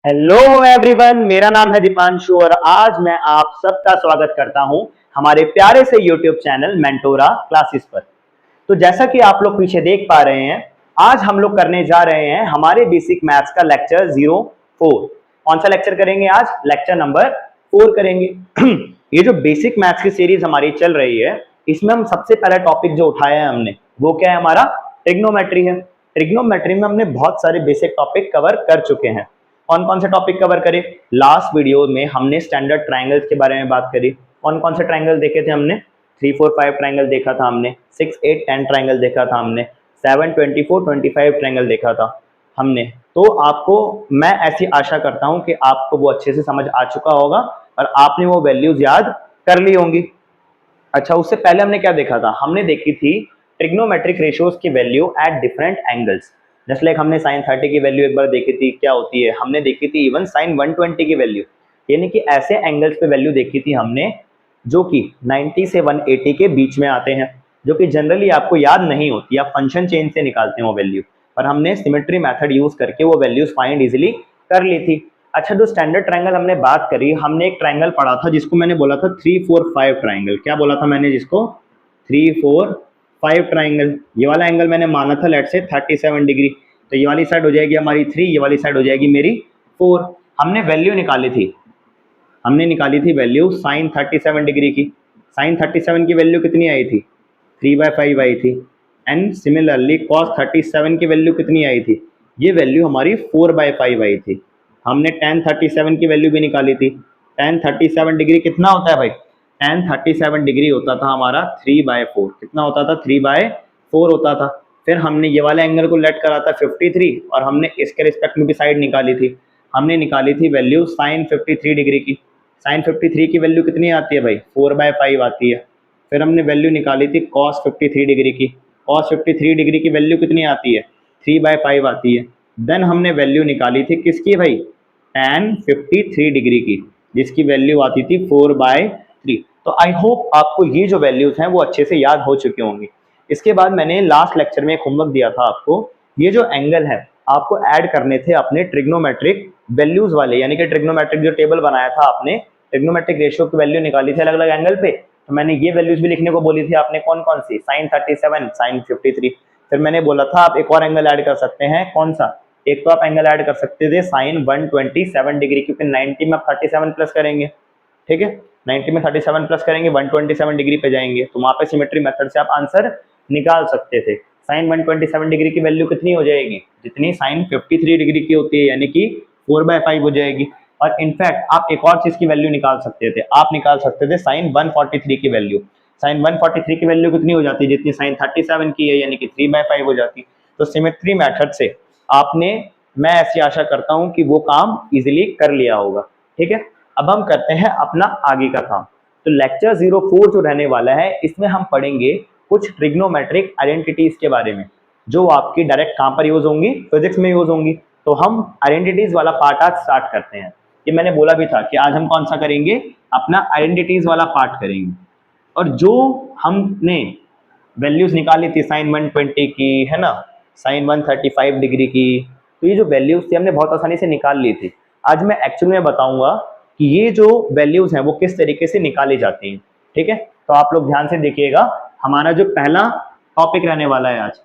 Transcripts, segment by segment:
Hello everyone, मेरा नाम है दीपांशु और आज मैं आप सबका स्वागत करता हूं हमारे प्यारे से यूट्यूब चैनल मेंटोरा क्लासेस पर। तो जैसा कि आप लोग पीछे देख पा रहे हैं, आज हम लोग करने जा रहे हैं हमारे बेसिक मैथ्स का लेक्चर 04। कौन सा लेक्चर करेंगे आज? लेक्चर नंबर 4 करेंगे। ये जो बेसिक मैथ्स की सीरीज हमारी चल रही है, इसमें हम सबसे पहला टॉपिक जो उठाया है हमने, वो क्या है? हमारा ट्रिग्नोमेट्री है। ट्रिग्नोमेट्री में हमने बहुत सारे बेसिक टॉपिक कवर कर चुके हैं। कौन कौन से टॉपिक कवर करे? लास्ट वीडियो में हमने स्टैंडर्ड ट्राइंगल्स के बारे में बात करी। कौन कौन से ट्राइंगल देखे थे हमने? 3, 4, 5 ट्राइंगल देखा था हमने, 6, 8, 10 ट्राइंगल देखा था हमने, 7, 24, 25 ट्राइंगल देखा था हमने। तो आपको मैं ऐसी आशा करता हूं कि आपको वो अच्छे से समझ आ चुका होगा और आपने वो वैल्यूज याद कर ली होंगी। अच्छा, उससे पहले हमने क्या देखा था? हमने देखी थी ट्रिग्नोमेट्रिक रेशियोज की value at different angles. Just like हमने साइन 30 की वैल्यू एक बार देखी थी, क्या होती है। हमने देखी थी इवन साइन 120 की वैल्यू, यानी कि ऐसे एंगल्स पे वैल्यू देखी थी हमने जो कि 90 से 180 के बीच में आते हैं, जो कि जनरली आपको याद नहीं होती, आप फंक्शन चेंज से निकालते हैं वो वैल्यू, पर हमने सिमेट्री मेथड यूज करके वो वैल्यूज फाइंड इजिली कर ली थी। अच्छा, जो स्टैंडर्ड ट्रायंगल हमने बात करी, हमने एक ट्रायंगल पढ़ा था जिसको मैंने बोला था 3, 4, 5 ट्रायंगल। क्या बोला था मैंने? जिसको 3, 4, 5 ट्रायंगल, ये वाला एंगल मैंने माना था लेट से 37 डिग्री। तो ये वाली साइड हो जाएगी हमारी 3, ये वाली साइड हो जाएगी मेरी 4। हमने वैल्यू निकाली थी, हमने निकाली थी वैल्यू साइन 37 डिग्री की। साइन 37 की वैल्यू कितनी आई थी? 3/5 आई थी। एंड सिमिलरली कॉस 37 की वैल्यू कितनी आई थी? ये वैल्यू हमारी 4/5 आई थी। हमने टेन 37 की वैल्यू भी निकाली थी। टेन 37 डिग्री कितना होता है भाई? टेन 37 डिग्री होता था हमारा 3/4। कितना होता था? 3/4 होता था। फिर हमने ये वाले एंगल को लेट करा था 53 और हमने इसके रिस्पेक्ट में भी साइड निकाली थी। हमने निकाली थी वैल्यू साइन 53 डिग्री की। साइन 53 की वैल्यू कितनी आती है भाई? 4/5 आती है। फिर हमने वैल्यू निकाली थी कॉस 53 डिग्री की। कॉस 53 डिग्री की वैल्यू कितनी आती है? 3/5 आती है। देन हमने वैल्यू निकाली थी किसकी भाई? tan 53 डिग्री की, जिसकी वैल्यू आती थी 4/3। तो आई होप आपको ये जो वैल्यूज हैं वो अच्छे से याद हो चुके होंगे। इसके बाद मैंने लास्ट लेक्चर में एक होमवर्क दिया था आपको। ये जो एंगल है आपको ऐड करने थे अपने ट्रिग्नोमेट्रिक वैल्यूज वाले, यानी कि ट्रिग्नोमेट्रिक जो टेबल बनाया था आपने, ट्रिग्नोमेट्रिक रेशियो की वैल्यू निकाली थी अलग अलग एंगल पे। तो मैंने ये वैल्यूज भी लिखने को बोली थी आपने। कौन कौन सी? Sign 37, sign 53। फिर मैंने बोला था आप एक और एंगल ऐड कर सकते हैं। कौन सा? एक तो आप एंगल ऐड कर सकते थे साइन 127 डिग्री, क्योंकि 90 में आप 37 प्लस करेंगे, ठीक है। 90 में 37 प्लस करेंगे 127 डिग्री पे जाएंगे, तो वहां पे सिमेट्री मेथड से आप आंसर निकाल सकते थे। साइन 127 डिग्री की वैल्यू कितनी हो जाएगी? जितनी साइन 53 डिग्री की होती है, यानी कि 4/5 हो जाएगी। और इनफैक्ट आप एक और चीज की वैल्यू निकाल सकते थे, आप निकाल सकते थे साइन 143 की वैल्यू। साइन 143 की वैल्यू कितनी हो जाती है? जितनी साइन 37 की है, यानी कि 3/5 हो जाती। तो सिमेट्री मेथड से आपने, मैं ऐसी आशा करता हूं कि वो काम इजिली कर लिया होगा, ठीक है। अब हम करते हैं अपना आगे का काम। तो लेक्चर 04 जो रहने वाला है, इसमें हम पढ़ेंगे कुछ ट्रिग्नोमेट्रिक आइडेंटिटीज के बारे में, जो आपकी डायरेक्ट कहां पर यूज होंगी? फिजिक्स में यूज होंगी। तो हम आइडेंटिटीज वाला पार्ट आज स्टार्ट करते हैं। ये मैंने बोला भी था कि आज हम कौन सा करेंगे? अपना आइडेंटिटीज वाला पार्ट करेंगे। और जो हमने वैल्यूज निकाली थी साइन 120 की, है ना, साइन 135 डिग्री की, तो ये जो वैल्यूज थी हमने बहुत आसानी से निकाल ली थी। आज मैं एक्चुअल में बताऊंगा कि ये जो वैल्यूज हैं वो किस तरीके से निकाली जाती हैं, ठीक है। तो आप लोग ध्यान से देखिएगा। हमारा जो पहला टॉपिक रहने वाला है आज,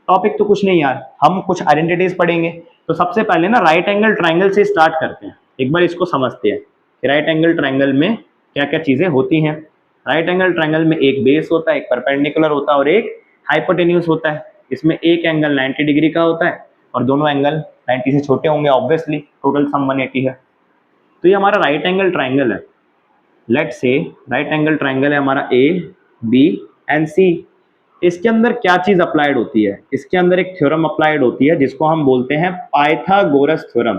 टॉपिक तो कुछ नहीं यार, हम कुछ आइडेंटिटीज पढ़ेंगे। तो सबसे पहले ना राइट एंगल ट्राइंगल से स्टार्ट करते हैं। एक बार इसको समझते हैं कि राइट एंगल ट्राइंगल में क्या क्या चीजें होती हैं। राइट एंगल ट्राइंगल में एक बेस होता है, एक परपेंडिकुलर होता है और एक हाइपोटेन्यूज होता है। इसमें एक एंगल 90 डिग्री का होता है और दोनों एंगल 90 से छोटे होंगे ऑब्वियसली, टोटल सम 180 है। तो ये हमारा राइट एंगल ट्राइंगल है। लेट से राइट एंगल ट्राइंगल है हमारा ए, बी एंड सी। इसके अंदर क्या चीज अप्लाइड होती है? इसके अंदर एक थ्योरम अप्लाइड होती है जिसको हम बोलते हैं पाइथागोरस थ्योरम।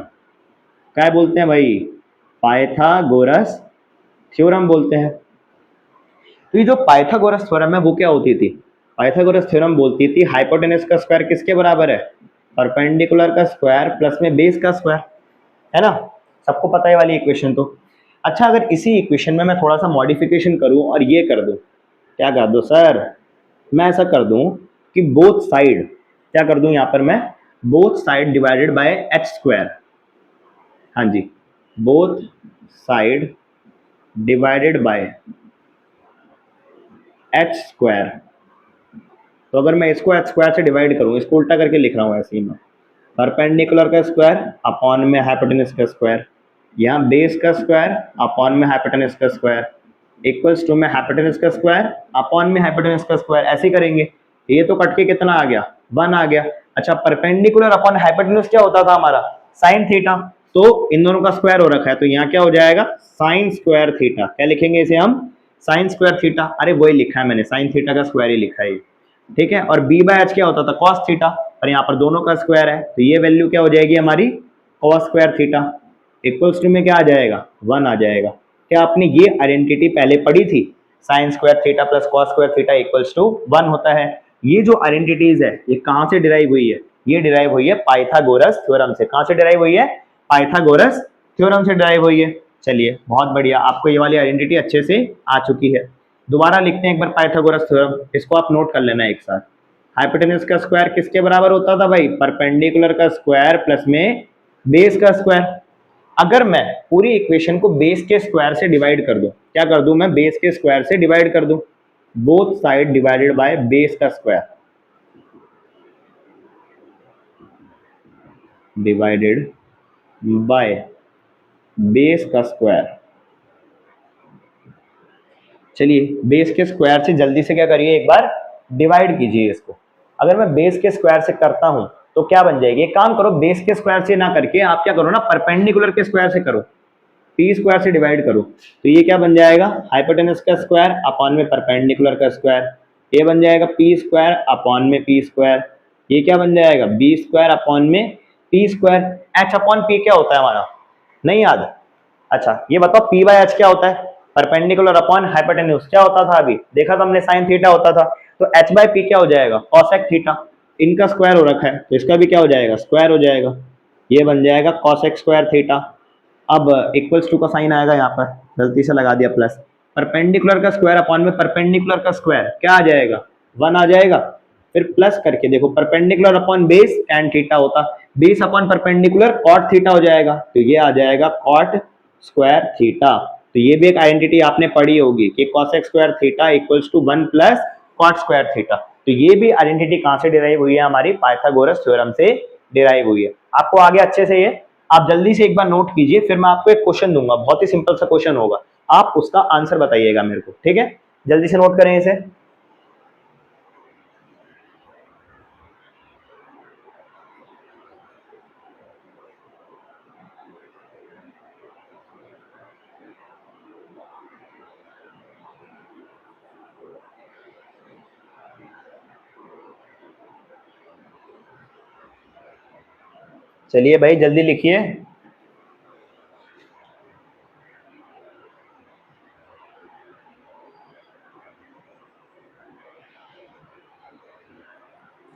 क्या बोलते हैं भाई? पाइथागोरस थ्योरम बोलते हैं। तो ये जो पाइथागोरस थ्योरम है वो क्या होती थी? पाइथागोरस थ्योरम बोलती थी हाइपोटेनस का स्क्वायर किसके बराबर है? परपेंडिकुलर का स्क्वायर प्लस में बेस का स्क्वायर, है ना। सबको पता है वाली इक्वेशन तो। अच्छा, अगर इसी इक्वेशन में मैं थोड़ा सा मॉडिफिकेशन करूं और ये कर दूं, क्या कर दूं सर? मैं ऐसा कर दूं कि बोथ साइड, क्या कर दूं यहां पर मैं? Both side divided by H square. हाँ जी, both side divided by H square. तो अगर मैं इसको एच स्क्वायर से डिवाइड करूँ, इसको उल्टा करके लिख रहा हूँ ऐसे ही मैं, परपेंडिकुलर का स्क्वायर अपॉन में हाइपोटेनस का स्क्वायर, यहाँ बेस का स्क्वायर अपॉन में हाइपोटेनस का स्क्वायर इक्वल्स टू में हाइपोटेनस का स्क्वायर अपॉन में हाइपोटेनस का स्क्वायर, ऐसे ही करेंगे। ये तो कट के कितना आ गया, 1 आ गया। अच्छा, परपेंडिकुलर अपॉन हाइपोटेनस क्या होता था हमारा, साइन थीटा। तो इन दोनों का स्क्वायर हो रखा है, तो यहाँ क्या हो जाएगा, साइन स्क्वायर थीटा। क्या लिखेंगे इसे हम, साइन स्क्वायर थीटा। अरे वही लिखा है मैंने, साइन थीटा का स्क्वायर ही लिखा है ये। ठीक है, और बी बाय एच क्या होता था, कॉस थीटा, और यहाँ पर दोनों का स्क्वायर है, तो ये वैल्यू क्या हो जाएगी हमारी, cos square theta equals to में क्या आ जाएगा, 1 आ जाएगा। क्या आपने ये आइडेंटिटी पहले पढ़ी थी, sine square theta plus cos square theta equals to 1 होता है। ये जो आइडेंटिटीज है ये कहाँ से डिराइव हुई है, ये डिराइव हुई है पाइथागोरस थ्योरम से। कहाँ से डिराइव हुई है, पाइथागोरस थ्योरम से डिराइव हुई है। चलिए बहुत बढ़िया, आपको ये वाली आइडेंटिटी अच्छे से आ चुकी है। दोबारा लिखते हैं एक बार पाइथागोरस थ्योरम, इसको आप नोट कर लेना एक साथ। हाइपोटेनस का स्क्वायर किसके बराबर होता था भाई, परपेंडिकुलर का स्क्वायर प्लस में बेस का स्क्वायर। अगर मैं पूरी इक्वेशन को बेस के स्क्वायर से डिवाइड कर दूं, क्या कर दूं मैं, बेस के स्क्वायर से डिवाइड कर दूं, both side divided by base का स्क्वायर, डिवाइडेड बाय बेस का स्क्वायर। चलिए बेस के स्क्वायर से जल्दी से क्या करिए, एक बार डिवाइड कीजिए इसको। अगर मैं बेस के स्क्वायर से करता हूं तो क्या बन जाएगी, एक काम करो, बेस के स्क्वायर से ना करके आप क्या करो ना, परपेंडिकुलर के स्क्वायर से करो, पी स्क्वायर से डिवाइड करो। तो ये क्या बन जाएगा, हाइपोटेनस का स्क्वायर अपॉन में परपेंडिकुलर का स्क्वायर। ये बन जाएगा पी स्क्वायर अपॉन में पी स्क्वायर। ये क्या बन जाएगा, बी स्क्वायर अपॉन में P square. H upon P क्या होता है हमारा, नहीं याद। अच्छा ये बताओ पी बाय एच क्या होता है, परपेंडिकुलर अपॉन हाइपोटेन्यूज। क्या होता था अभी देखा था हमने, साइन थीटा होता था। तो एच बाय पी क्या हो जाएगा, कॉसेक थीटा। इनका स्क्वायर हो रखा है तो इसका भी क्या हो जाएगा, स्क्वायर हो जाएगा। ये बन जाएगा कॉसेक स्क्वायर थीटा। अब इक्वल्स टू का साइन आएगा यहाँ पर, गलती से लगा दिया प्लस। परपेंडिकुलर का स्क्वायर अपॉन में परपेंडिकुलर का स्क्वायर क्या आ जाएगा, 1 आ जाएगा। फिर प्लस करके देखो, perpendicular upon base tan theta होता, base upon perpendicular cot theta हो जाएगा, तो ये आ जाएगा cot स्क्वायर थीटा। तो ये भी एक आइडेंटिटी आपने पढ़ी होगी कि cosec square theta equals to 1 plus cot square theta. तो ये भी आइडेंटिटी कहां से डिराइव हुई है, हमारी पाइथागोरस थ्योरम से डिराइव हुई है। आपको आगे अच्छे से ये आप जल्दी से एक बार नोट कीजिए, फिर मैं आपको एक क्वेश्चन दूंगा, बहुत ही सिंपल सा क्वेश्चन होगा, आप उसका आंसर बताइएगा मेरे को, ठीक है। जल्दी से नोट करें इसे। चलिए भाई जल्दी लिखिए।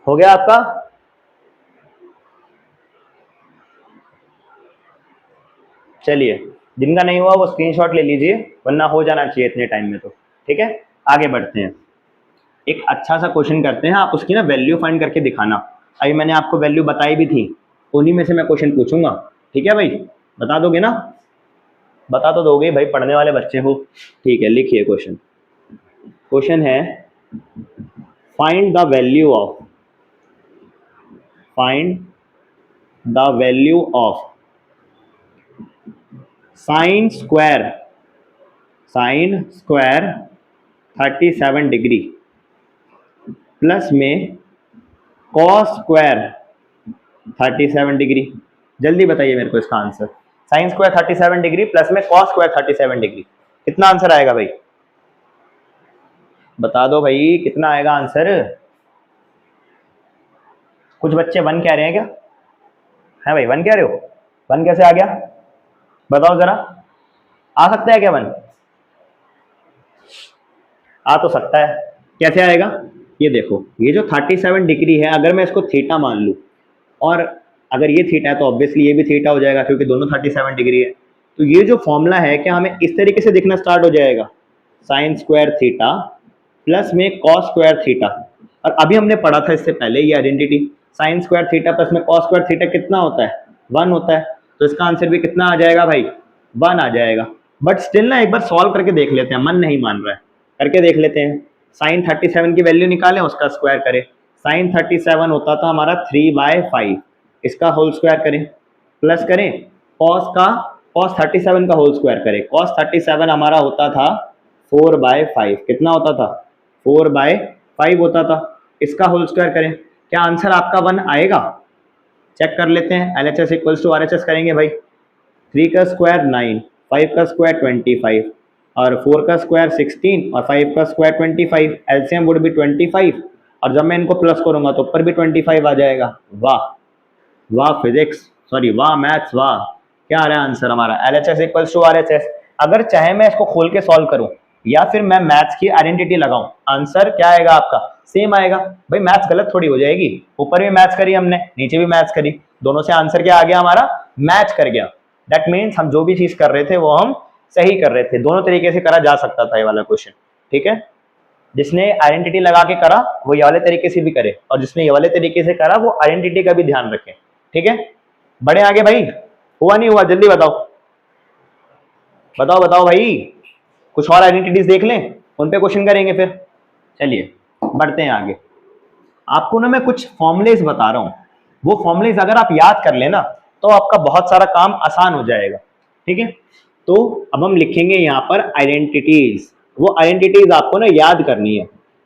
हो गया आपका, चलिए जिनका नहीं हुआ वो स्क्रीनशॉट ले लीजिए, वरना हो जाना चाहिए इतने टाइम में तो। ठीक है, आगे बढ़ते हैं। एक अच्छा सा क्वेश्चन करते हैं, आप उसकी ना वैल्यू फाइंड करके दिखाना। अभी मैंने आपको वैल्यू बताई भी थी, उन्हीं में से मैं क्वेश्चन पूछूंगा। ठीक है भाई, बता दोगे ना, बता तो दोगे भाई, पढ़ने वाले बच्चे हो। ठीक है, लिखिए क्वेश्चन। क्वेश्चन है, find the value of, find the value of sine square, sine square 37 degree plus में कॉस स्क्वायर 37 डिग्री। जल्दी बताइए मेरे को इसका answer. Sine square 37 degree plus में कॉस स्क्वायर 37 डिग्री, कितना आंसर आएगा भाई, बता दो भाई कितना आएगा आंसर। कुछ बच्चे 1 कह रहे हैं क्या, है भाई 1 कह रहे हो, 1 कैसे आ गया, बताओ जरा। आ सकता है क्या 1, आ तो सकता है, कैसे आएगा। ये देखो, ये जो 37 डिग्री है, अगर मैं इसको थीटा मान लूँ, और अगर ये थीटा है तो ऑब्वियसली ये भी थीटा हो जाएगा, क्योंकि दोनों 37 डिग्री है। तो ये जो फॉर्मूला है क्या हमें इस तरीके से दिखना स्टार्ट हो जाएगा, साइन स्क्वायर थीटा प्लस में कॉस स्क्वायर थीटा। और अभी हमने पढ़ा था इससे पहले ये identity, sign square theta plus में कॉस स्क्वायर थीटा कितना होता है, 1 होता है। तो इसका आंसर भी कितना आ जाएगा भाई, 1 आ जाएगा। बट स्टिल ना एक बार सॉल्व करके देख लेते हैं, मन नहीं मान रहा है, करके देख लेते हैं। साइन 37 की वैल्यू निकालें, उसका स्क्वायर करें। साइन 37 होता था हमारा 3/5, इसका होल स्क्वायर करें, प्लस करें कॉस 37 का होल स्क्वायर करें। कॉस 37 हमारा होता था 4/5, कितना होता था, 4/5 होता था। इसका होल स्क्वायर करें, क्या आंसर आपका 1 आएगा? चेक कर लेते हैं। LHS इक्वल्स टू RHS करेंगे भाई। 3 का स्क्वायर 9, 5 का स्क्वायर 25 और 4 का स्क्वायर 16 और 5 का स्क्वायर 25। एलसीएम वुड बी 25 और जब मैं इनको प्लस करूंगा तो ऊपर भी 25 आ जाएगा। वाह वाह फिजिक्स, सॉरी वाह मैथ्स, वाह। क्या आ रहा है आंसर हमारा? LHS equals to RHS। अगर चाहे मैं इसको खोल के सॉल्व करूं या फिर मैं मैथ्स की आइडेंटिटी लगाऊं, आंसर क्या आएगा आपका? सेम आएगा। भाई मैथ्स गलत थोड़ी हो जाएगी, ऊपर भी मैथ्स करी हमने, नीचे भी मैथ्स करी, दोनों से आंसर क्या आ गया हमारा? मैच कर गया। दैट मीन्स हम जो भी चीज कर रहे थे वो हम सही कर रहे थे। दोनों तरीके से करा जा सकता था ये वाला क्वेश्चन, ठीक है। जिसने आइडेंटिटी लगा के करा वो ये वाले तरीके से भी करे, और जिसने ये वाले तरीके से करा वो आइडेंटिटी का भी ध्यान रखे, ठीक है। बड़े आगे भाई, हुआ नहीं हुआ, जल्दी बताओ बताओ बताओ भाई। कुछ और आइडेंटिटीज देख लें, उन पे क्वेश्चन करेंगे फिर। चलिए बढ़ते हैं आगे। आपको ना मैं कुछ फॉर्मुलेज बता रहा हूं, वो फॉर्मुलेज अगर आप याद कर लेना तो आपका बहुत सारा काम आसान हो जाएगा, ठीक है। तो अब हम लिखेंगे यहां पर आइडेंटिटीज। वो आइडेंटिटीज आपको ना याद करनी है।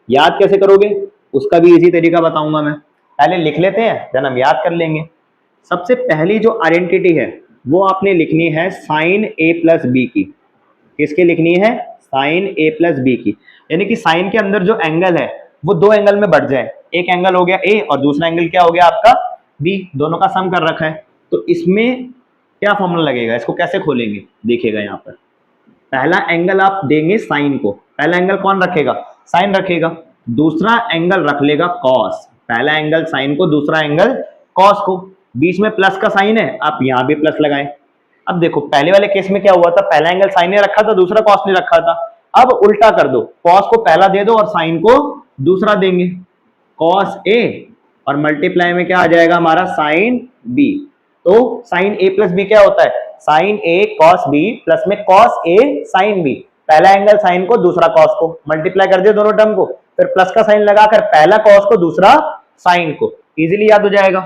याद कैसे करोगे उसका भी इजी तरीका बताऊंगा मैं। पहले लिख लेते हैं, देन हम याद कर लेंगे। सबसे पहली जो आइडेंटिटी है वो आपने लिखनी है साइन ए प्लस बी की। किसकी लिखनी है? साइन ए प्लस बी की। यानी कि साइन के अंदर जो एंगल है वो दो एंगल में बढ़ जाए। एक एंगल हो गया ए और दूसरा एंगल क्या हो गया आपका? बी। दोनों का सम कर रखा है, तो इसमें क्या फॉर्मूला लगेगा, इसको कैसे खोलेंगे? देखिएगा यहाँ पर पहला एंगल आप देंगे साइन को। पहला एंगल कौन रखेगा? साइन रखेगा। दूसरा एंगल रख लेगा कॉस। पहला एंगल साइन को, दूसरा एंगल कॉस को। बीच में प्लस का साइन है, आप यहां भी प्लस लगाएं। अब देखो पहले वाले केस में क्या हुआ था, पहला एंगल साइन ने रखा था, दूसरा कॉस ने रखा था। अब उल्टा कर दो, कॉस को पहला दे दो और साइन को दूसरा देंगे। कॉस ए और मल्टीप्लाई में क्या आ जाएगा हमारा? Sine B. तो साइन ए प्लस बी क्या होता है? Sine A cos B plus में कॉस ए साइन बी। पहला एंगल साइन को, दूसरा कॉस को, मल्टीप्लाई कर दिया दोनों टर्म को, फिर प्लस का साइन लगाकर पहला कॉस को, दूसरा साइन को। इजीली याद हो जाएगा,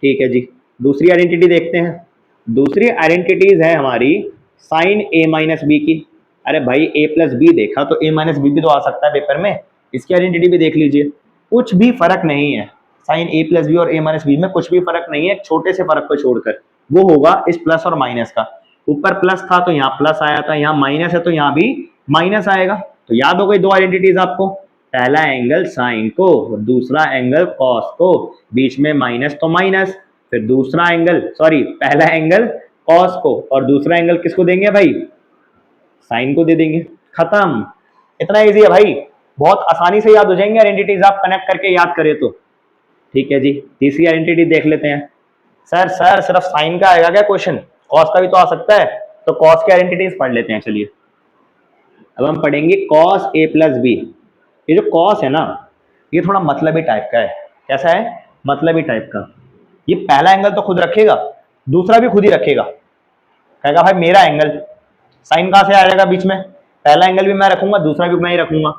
ठीक है जी। दूसरी आइडेंटिटी देखते हैं। दूसरी आइडेंटिटीज है हमारी साइन ए माइनस बी की। अरे भाई ए प्लस बी देखा तो ए माइनस बी भी तो आ सकता है पेपर में, इसकी आइडेंटिटी भी देख लीजिए। कुछ भी फर्क नहीं है, साइन ए प्लस बी और ए माइनस बी में कुछ भी फर्क नहीं है, छोटे से फर्क को छोड़कर। वो होगा इस प्लस और माइनस का। ऊपर प्लस था तो यहाँ प्लस आया था, यहाँ माइनस है तो यहाँ भी माइनस आएगा। तो याद हो गई दो आइडेंटिटीज आपको, पहला एंगल साइन को और दूसरा एंगल कॉस को, बीच में माइनस तो माइनस, फिर दूसरा एंगल, सॉरी पहला एंगल कॉस को और दूसरा एंगल किसको देंगे भाई? साइन को दे देंगे। खत्म। इतना इजी है भाई, बहुत आसानी से याद हो जाएंगे आइडेंटिटीज, आप कनेक्ट करके याद करें तो। ठीक है जी, तीसरी आइडेंटिटी देख लेते हैं। सर सिर्फ साइन का आएगा क्या क्वेश्चन? कॉस का भी तो आ सकता है। तो कॉस की आइडेंटिटीज पढ़ लेते हैं, चलिए। अब हम पढ़ेंगे कॉस ए प्लस बी। ये जो कॉस है ना, ये थोड़ा मतलबी टाइप का है। कैसा है? मतलबी टाइप का। ये पहला एंगल तो खुद रखेगा, दूसरा भी खुद ही रखेगा। कहेगा भाई मेरा एंगल, साइन कहां से आ जाएगा बीच में? पहला एंगल भी मैं रखूंगा, दूसरा भी मैं ही रखूंगा।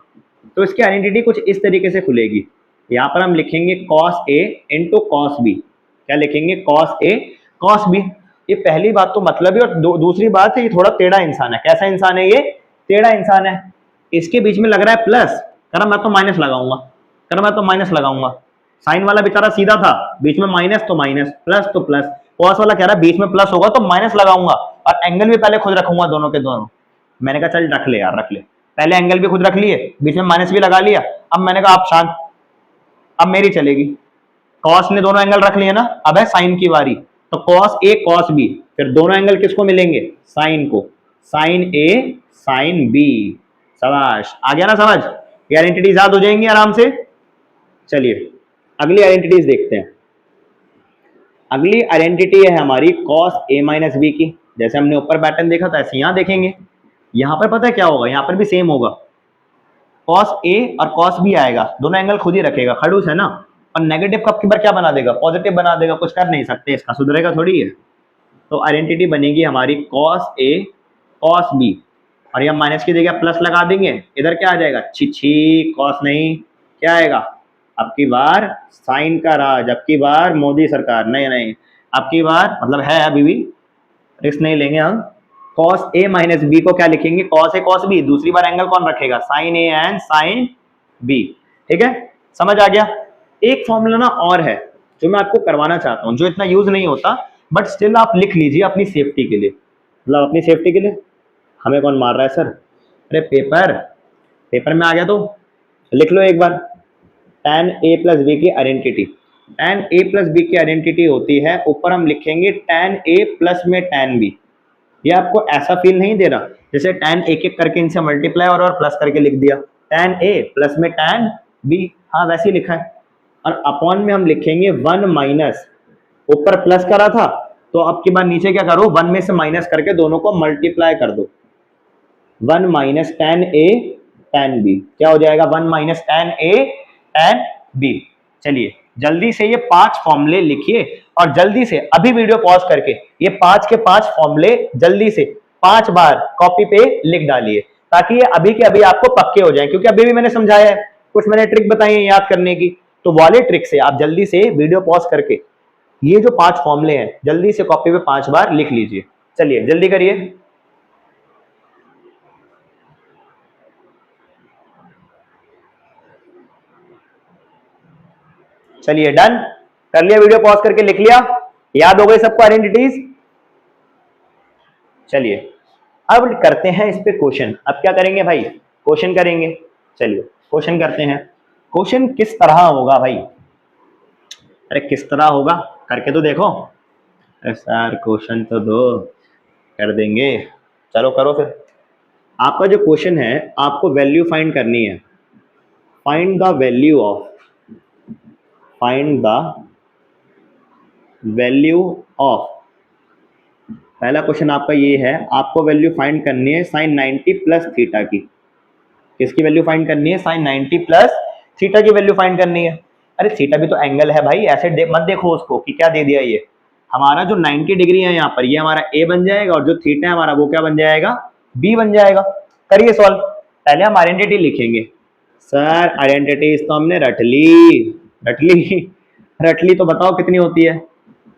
तो इसकी आइडेंटिटी कुछ इस तरीके से खुलेगी। यहां पर हम लिखेंगे cos A into cos B. क्या लिखेंगे? Cos A cos B. ये पहली बात तो मतलब है, और दूसरी बात है ये थोड़ा टेढ़ा इंसान है। कैसा इंसान है ये? टेढ़ा इंसान है। इसके बीच में लग रहा है प्लस, करा मैं तो माइनस लगाऊंगा, करा मैं तो माइनस लगाऊंगा। साइन वाला बेचारा सीधा था, बीच में माइनस तो माइनस, प्लस तो प्लस। कॉस वाला कह रहा है बीच में प्लस होगा तो माइनस लगाऊंगा, और एंगल भी पहले खुद रखूंगा दोनों के दोनों। मैंने कहा चल रख ले यार, रख ले। पहले एंगल भी खुद रख लिए, बीच में माइनस भी लगा लिया। अब मैंने कहा आप शांत, अब मेरी चलेगी। कॉस ने दोनों एंगल रख लिए ना, अब है साइन की बारी। तो कॉस ए कॉस बी, फिर दोनों एंगल किसको मिलेंगे? साइन को। साइन ए साइन बी। शाबाश, आ गया ना समझ? ये आइडेंटिटीज याद हो जाएंगी आराम से। चलिए अगली आइडेंटिटीज देखते हैं। अगली आइडेंटिटी है हमारी कॉस ए माइनस बी की। जैसे हमने ऊपर पैटर्न देखा था ऐसे यहां देखेंगे। यहां पर पता है क्या होगा? यहां पर भी सेम होगा, कॉस ए और कॉस बी आएगा, दोनों एंगल खुद ही रखेगा, खड़ूस है ना। और नेगेटिव कब की बार क्या बना देगा? पॉजिटिव बना देगा। कुछ कर नहीं सकते, इसका सुधरेगा थोड़ी है। तो आइडेंटिटी बनेगी हमारी cos A cos B, और यहाँ माइनस की जगह प्लस लगा देंगे, इधर क्या आ जाएगा, छी cos नहीं, क्या आएगा, अब की बार साइन का राज, अब की बार मोदी सरकार, नहीं नहीं, अब की बार मतलब है, अभी भी रिस्क नहीं लेंगे हम। cos A माइनस बी को क्या लिखेंगे, cos A cos B, दूसरी बार एंगल कौन रखेगा, sine A and sine B, ठीक है, समझ आ गया। एक फॉर्मूला ना और है जो मैं आपको करवाना चाहता हूँ, जो इतना यूज नहीं होता, बट स्टिल आप लिख लीजिए अपनी सेफ्टी के लिए, मतलब अपनी सेफ्टी के लिए। हमें कौन मार रहा है सर, अरे पेपर, पेपर में आ गया तो लिख लो एक बार। tan A प्लस बी की identity, tan A plus B की आइडेंटिटी होती है, ऊपर हम लिखेंगे tan A प्लस में tan B। ये आपको ऐसा फील नहीं दे रहा जैसे tan एक एक करके इनसे मल्टीप्लाई और प्लस करके लिख दिया, tan A प्लस में tan B, हाँ वैसे ही लिखा है, और अपॉन में हम लिखेंगे 1 माइनस, ऊपर प्लस करा था तो अब की बार नीचे क्या करो, 1 में से माइनस करके दोनों को मल्टीप्लाई कर दो, 1 minus tan A tan B, क्या हो जाएगा, 1 minus tan A tan B। चलिए जल्दी से ये 5 फॉर्मूले लिखिए, और जल्दी से अभी वीडियो पॉज करके ये 5 के 5 फॉर्मूले जल्दी से 5 बार कॉपी पे लिख डालिए, ताकि ये अभी के अभी आपको पक्के हो जाए, क्योंकि अभी भी मैंने समझाया है, कुछ मैंने ट्रिक बताई है याद करने की, तो वाले ट्रिक से आप जल्दी से वीडियो पॉज करके ये जो 5 फॉर्मूले हैं जल्दी से कॉपी पे 5 बार लिख लीजिए। चलिए जल्दी करिए। चलिए डन कर लिया, वीडियो पॉज करके लिख लिया, याद हो गई सबको आइडेंटिटीज। चलिए अब करते हैं इस पे क्वेश्चन, अब क्या करेंगे भाई, क्वेश्चन करेंगे। चलिए क्वेश्चन करते हैं, क्वेश्चन किस तरह होगा भाई, अरे किस तरह होगा करके तो देखो, अरे सर क्वेश्चन तो दो, कर देंगे, चलो करो फिर। आपका जो क्वेश्चन है आपको वैल्यू फाइंड करनी है, find the value of, find the value of, पहला क्वेश्चन आपका ये है, आपको वैल्यू फाइंड करनी है साइन 90 प्लस थीटा की, किसकी वैल्यू फाइंड करनी है, साइन 90 प्लस थीटा की वैल्यू फाइंड करनी है। अरे थीटा भी तो एंगल है भाई, ऐसे मत देखो उसको कि क्या दे दिया, ये हमारा जो 90 डिग्री है यहाँ पर, ये हमारा ए बन जाएगा, और जो थीटा है हमारा वो क्या बन जाएगा, बी बन जाएगा। करिए सॉल्व, पहले हम आइडेंटिटी लिखेंगे। सर आइडेंटिटीज तो हमने रट ली, रट ली, रट ली, तो बताओ कितनी होती है,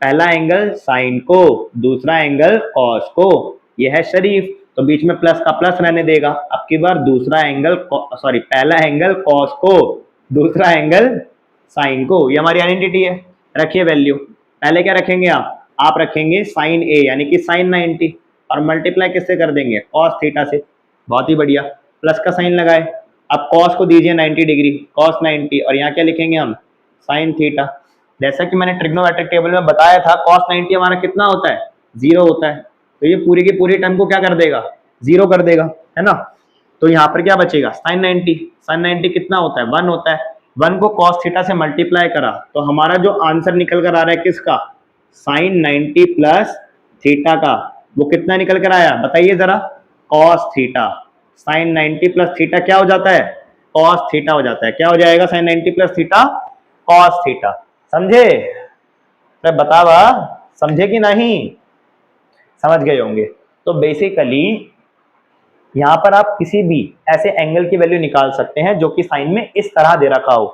पहला एंगल साइन को, दूसरा एंगल कॉस को, ये है शरीफ तो बीच में प्लस का प्लस रहने देगा, अब की बार दूसरा एंगल, सॉरी पहला एंगल कॉस को, दूसरा एंगल साइन को, ये हमारी आइडेंटिटी है। रखिए वैल्यू, पहले क्या रखेंगे आप रखेंगे साइन ए यानी कि साइन 90, और मल्टीप्लाई किससे कर देंगे, कॉस थीटा से, बहुत ही बढ़िया, प्लस का साइन लगाए, अब कॉस को दीजिए 90 डिग्री, कॉस 90, और यहाँ क्या लिखेंगे हम, साइन थीटा। जैसा कि मैंने ट्रिग्नोमेट्रिक टेबल में बताया था, cos 90 हमारा कितना होता है, 0 होता है, तो ये पूरी की पूरी टर्म को क्या कर देगा, 0 कर देगा, है ना। तो यहाँ पर क्या बचेगा, साइन 90, साइन 90 कितना होता है, 1 होता है, 1 को cos थीटा से मल्टीप्लाई करा तो हमारा जो आंसर निकल कर आ रहा है किसका, साइन 90 प्लस थीटा का, वो कितना निकल कर आया बताइए जरा, cos theta, sine 90 plus theta क्या हो जाता है, cos थीटा हो जाता है, क्या हो जाएगा, sine 90 plus theta cos theta, समझे, मैं बतावा, समझे कि नहीं, समझ गए होंगे। तो बेसिकली यहां पर आप किसी भी ऐसे एंगल की वैल्यू निकाल सकते हैं जो कि साइन में इस तरह दे रखा हो,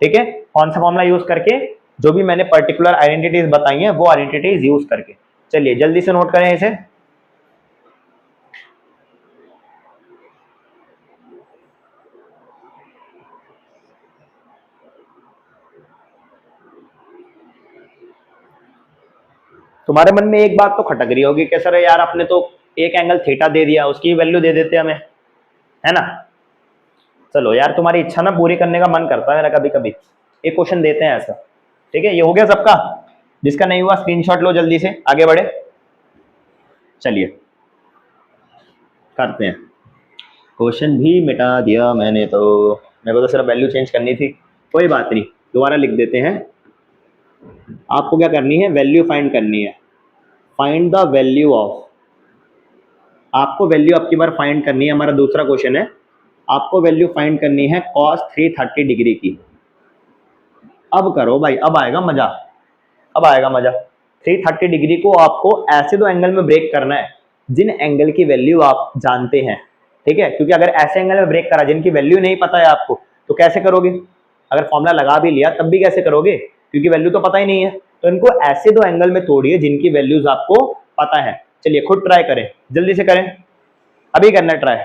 ठीक है, कौन सा फॉर्मूला यूज करके, जो भी मैंने पर्टिकुलर आइडेंटिटीज बताई हैं वो आइडेंटिटीज यूज करके। चलिए जल्दी से नोट करें इसे। तुम्हारे मन में एक बात तो खटक रही होगी कि सर यार आपने तो एक एंगल थीटा दे दिया, उसकी वैल्यू दे देते हमें, है ना। चलो यार तुम्हारी इच्छा ना पूरी करने का मन करता है मेरा कभी कभी, एक क्वेश्चन देते हैं ऐसा, ठीक है, ये हो गया सबका, जिसका नहीं हुआ स्क्रीनशॉट लो, जल्दी से आगे बढ़े। चलिए करते हैं, क्वेश्चन भी मिटा दिया मैंने तो, मेरे को तो सिर्फ वैल्यू चेंज करनी थी, कोई बात नहीं, दोबारा लिख देते हैं। आपको क्या करनी है, वैल्यू फाइंड करनी है, फाइंड द वैल्यू ऑफ, आपको वैल्यू आपकी बार फाइंड करनी है, हमारा दूसरा क्वेश्चन है, आपको वैल्यू फाइंड करनी है cos 330 डिग्री की। अब करो भाई, अब आएगा मजा, अब आएगा मजा। 330 डिग्री को आपको ऐसे दो एंगल में ब्रेक करना है जिन एंगल की वैल्यू आप जानते हैं, ठीक है। क्योंकि अगर ऐसे एंगल में ब्रेक करा जिनकी वैल्यू नहीं पता है आपको, तो कैसे करोगे? अगर फॉर्मूला लगा भी लिया तब भी कैसे करोगे, क्योंकि वैल्यू तो पता ही नहीं है। तो इनको ऐसे दो एंगल में तोड़िए जिनकी वैल्यूज आपको पता है। चलिए खुद ट्राई करें, जल्दी से करें, अभी करना ट्राई।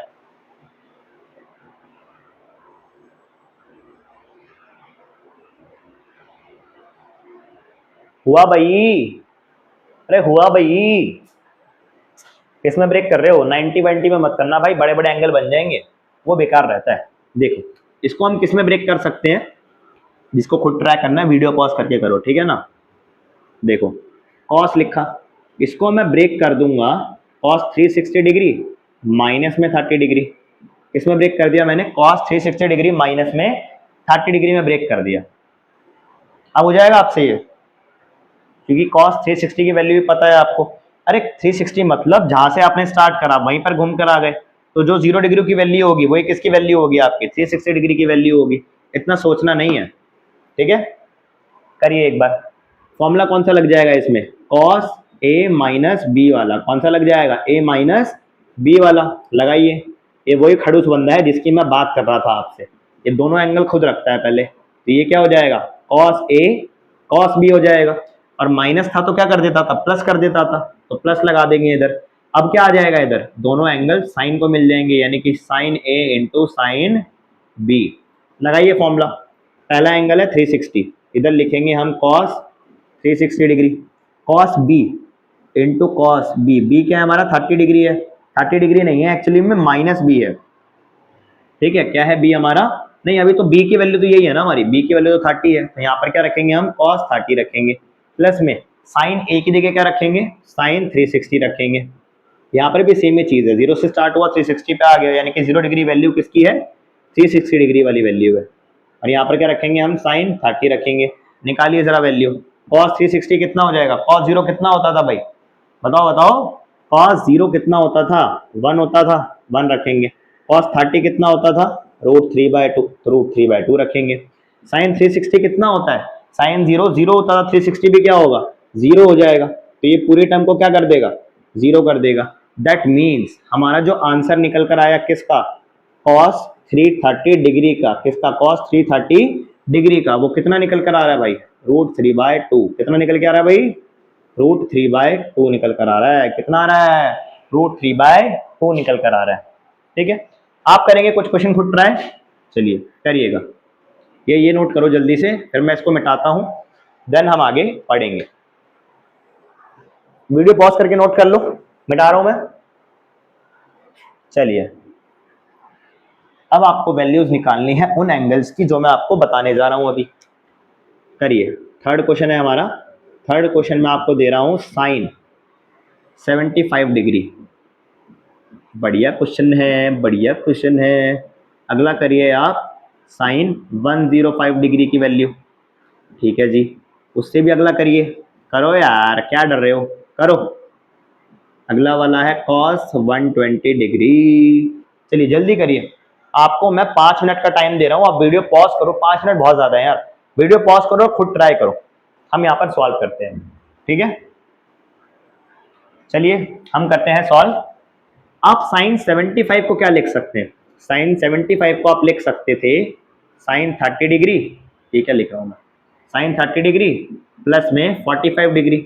हुआ भाई, अरे हुआ भाई। किसमें ब्रेक कर रहे हो? 90 20 में मत करना भाई, बड़े बड़े एंगल बन जाएंगे, वो बेकार रहता है। देखो इसको हम किसमें ब्रेक कर सकते हैं, जिसको खुद ट्राई करना है वीडियो पॉज करके करो, ठीक है ना। देखो कॉस लिखा, इसको मैं ब्रेक कर दूंगा कॉस 360 डिग्री माइनस में 30 डिग्री। किसमें ब्रेक कर दिया मैंने? कॉस 360 डिग्री माइनस में 30 डिग्री में ब्रेक कर दिया। अब हो जाएगा आपसे ये, क्योंकि cos 360 की वैल्यू भी पता है आपको। अरे 360 मतलब जहां से आपने स्टार्ट करा वहीं पर घूम कर आ गए, तो जो 0 डिग्री की वैल्यू होगी वही किसकी वैल्यू होगी? आपकी 360 डिग्री की वैल्यू होगी। इतना सोचना नहीं है, ठीक है। करिए एक बार, फॉर्मूला कौन सा लग जाएगा इसमें? cos a माइनस बी वाला। कौन सा लग जाएगा? a माइनस बी वाला लगाइए। ये वही खड़ूस बंदा है जिसकी मैं बात कर रहा था आपसे, ये दोनों एंगल खुद रखता है पहले। तो ये क्या हो जाएगा? cos a cos b हो जाएगा। और माइनस था तो क्या कर देता था? प्लस कर देता था, तो प्लस लगा देंगे इधर। अब क्या आ जाएगा इधर? दोनों एंगल साइन को मिल जाएंगे, यानी कि sine A into sine B. लगाइए फॉर्मूला। पहला एंगल है 360, इधर लिखेंगे हम cos 360 degree, cos b into cos B. B क्या है हमारा? 30 डिग्री है। 30 डिग्री नहीं है एक्चुअली में, माइनस बी है, ठीक है। क्या है बी हमारा? नहीं अभी तो बी की वैल्यू तो यही है ना हमारी, बी की वैल्यू तो 30 है, तो यहाँ पर क्या रखेंगे हम? cos 30 रखेंगे, प्लस में साइन ए की जगह क्या रखेंगे? साइन 360 रखेंगे। यहाँ पर भी सेम ही चीज़ है, 0 से स्टार्ट हुआ 360 पे आ गया, यानी कि 0 डिग्री वैल्यू किसकी है? 360 डिग्री वाली वैल्यू है। और यहाँ पर क्या रखेंगे हम? साइन 30 रखेंगे। निकालिए जरा वैल्यू, cos 360 कितना हो जाएगा? cos 0 कितना होता था भाई? बताओ बताओ, cos 0 कितना होता था? 1 होता था, 1 रखेंगे। cos 30 कितना होता था? √3/2, तो √3/2 रखेंगे। साइन 360 कितना होता है? साइन 0 0 होता था, 360 भी क्या होगा? 0 हो जाएगा। तो ये पूरे टर्म को क्या कर देगा? 0 कर देगा। दैट मीन्स हमारा जो आंसर निकल कर आया किसका? cos 330 डिग्री का। किसका? cos 330 डिग्री का। वो कितना निकल कर आ रहा है भाई? √3/2। कितना निकल के आ रहा है भाई? √3/2 निकल कर आ रहा है। कितना आ रहा है? √3/2 निकल कर आ रहा है, ठीक है। आप करेंगे कुछ क्वेश्चन खुद ट्राई, चलिए करिएगा। ये नोट करो जल्दी से, फिर मैं इसको मिटाता हूं, देन हम आगे पढ़ेंगे। वीडियो पॉज करके नोट कर लो, मिटा रहा हूं मैं। चलिए अब आपको वैल्यूज निकालनी है उन एंगल्स की जो मैं आपको बताने जा रहा हूं अभी। करिए, थर्ड क्वेश्चन है हमारा। थर्ड क्वेश्चन में आपको दे रहा हूं साइन 75 डिग्री। बढ़िया क्वेश्चन है, बढ़िया क्वेश्चन है। अगला करिए आप साइन 105 डिग्री की वैल्यू, ठीक है जी। उससे भी अगला करिए, करो यार, क्या डर रहे हो, करो। अगला वाला है cos 120 डिग्री। चलिए जल्दी करिए, आपको मैं 5 मिनट का टाइम दे रहा हूं, आप वीडियो पॉज करो। 5 मिनट बहुत ज्यादा है यार, वीडियो पॉज करो, खुद ट्राई करो। हम यहाँ पर सॉल्व करते हैं, ठीक है। चलिए हम करते हैं सॉल्व। आप साइन 75 को क्या लिख सकते हैं? साइन 75 को आप लिख सकते थे साइन 30 डिग्री, ठीक है लिख रहा हूं मैं, साइन 30 डिग्री प्लस में 45 डिग्री।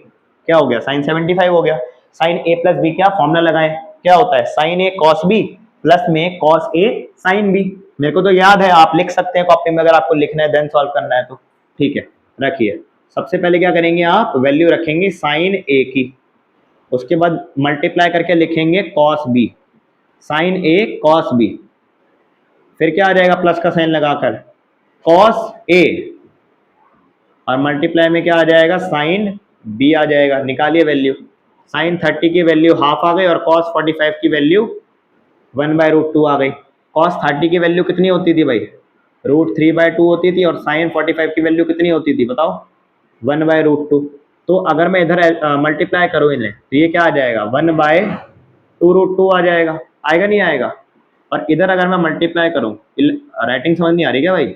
क्या हो गया? साइन 75 हो गया। साइन ए प्लस बी, क्या फॉर्मूला लगाएं? क्या होता है? Sine A cos B plus में कॉस ए साइन बी। मेरे को तो याद है, आप लिख सकते हैं कॉपी में, अगर आपको लिखना है देन सॉल्व करना है तो, ठीक है। रखिए, सबसे पहले क्या करेंगे आप? वैल्यू रखेंगे साइन ए की, उसके बाद मल्टीप्लाई करके लिखेंगे cos B, sign A cos B. फिर क्या आ जाएगा? प्लस का साइन लगाकर कॉस ए, और मल्टीप्लाई में क्या आ जाएगा? साइन बी आ जाएगा। निकालिए वैल्यू, साइन 30 की वैल्यू हाफ आ गई और कॉस 45 की वैल्यू 1/√2 आ गई। कॉस 30 की वैल्यू कितनी होती थी भाई? √3/2 होती थी, और साइन 45 की वैल्यू कितनी होती थी बताओ? 1/√2। तो अगर मैं इधर मल्टीप्लाई करूँ इन्हें, तो ये क्या आ जाएगा? 1/2√2 आ जाएगा। आएगा नहीं आएगा? और इधर अगर मैं मल्टीप्लाई करूँ, राइटिंग समझ नहीं आ रही क्या भाई?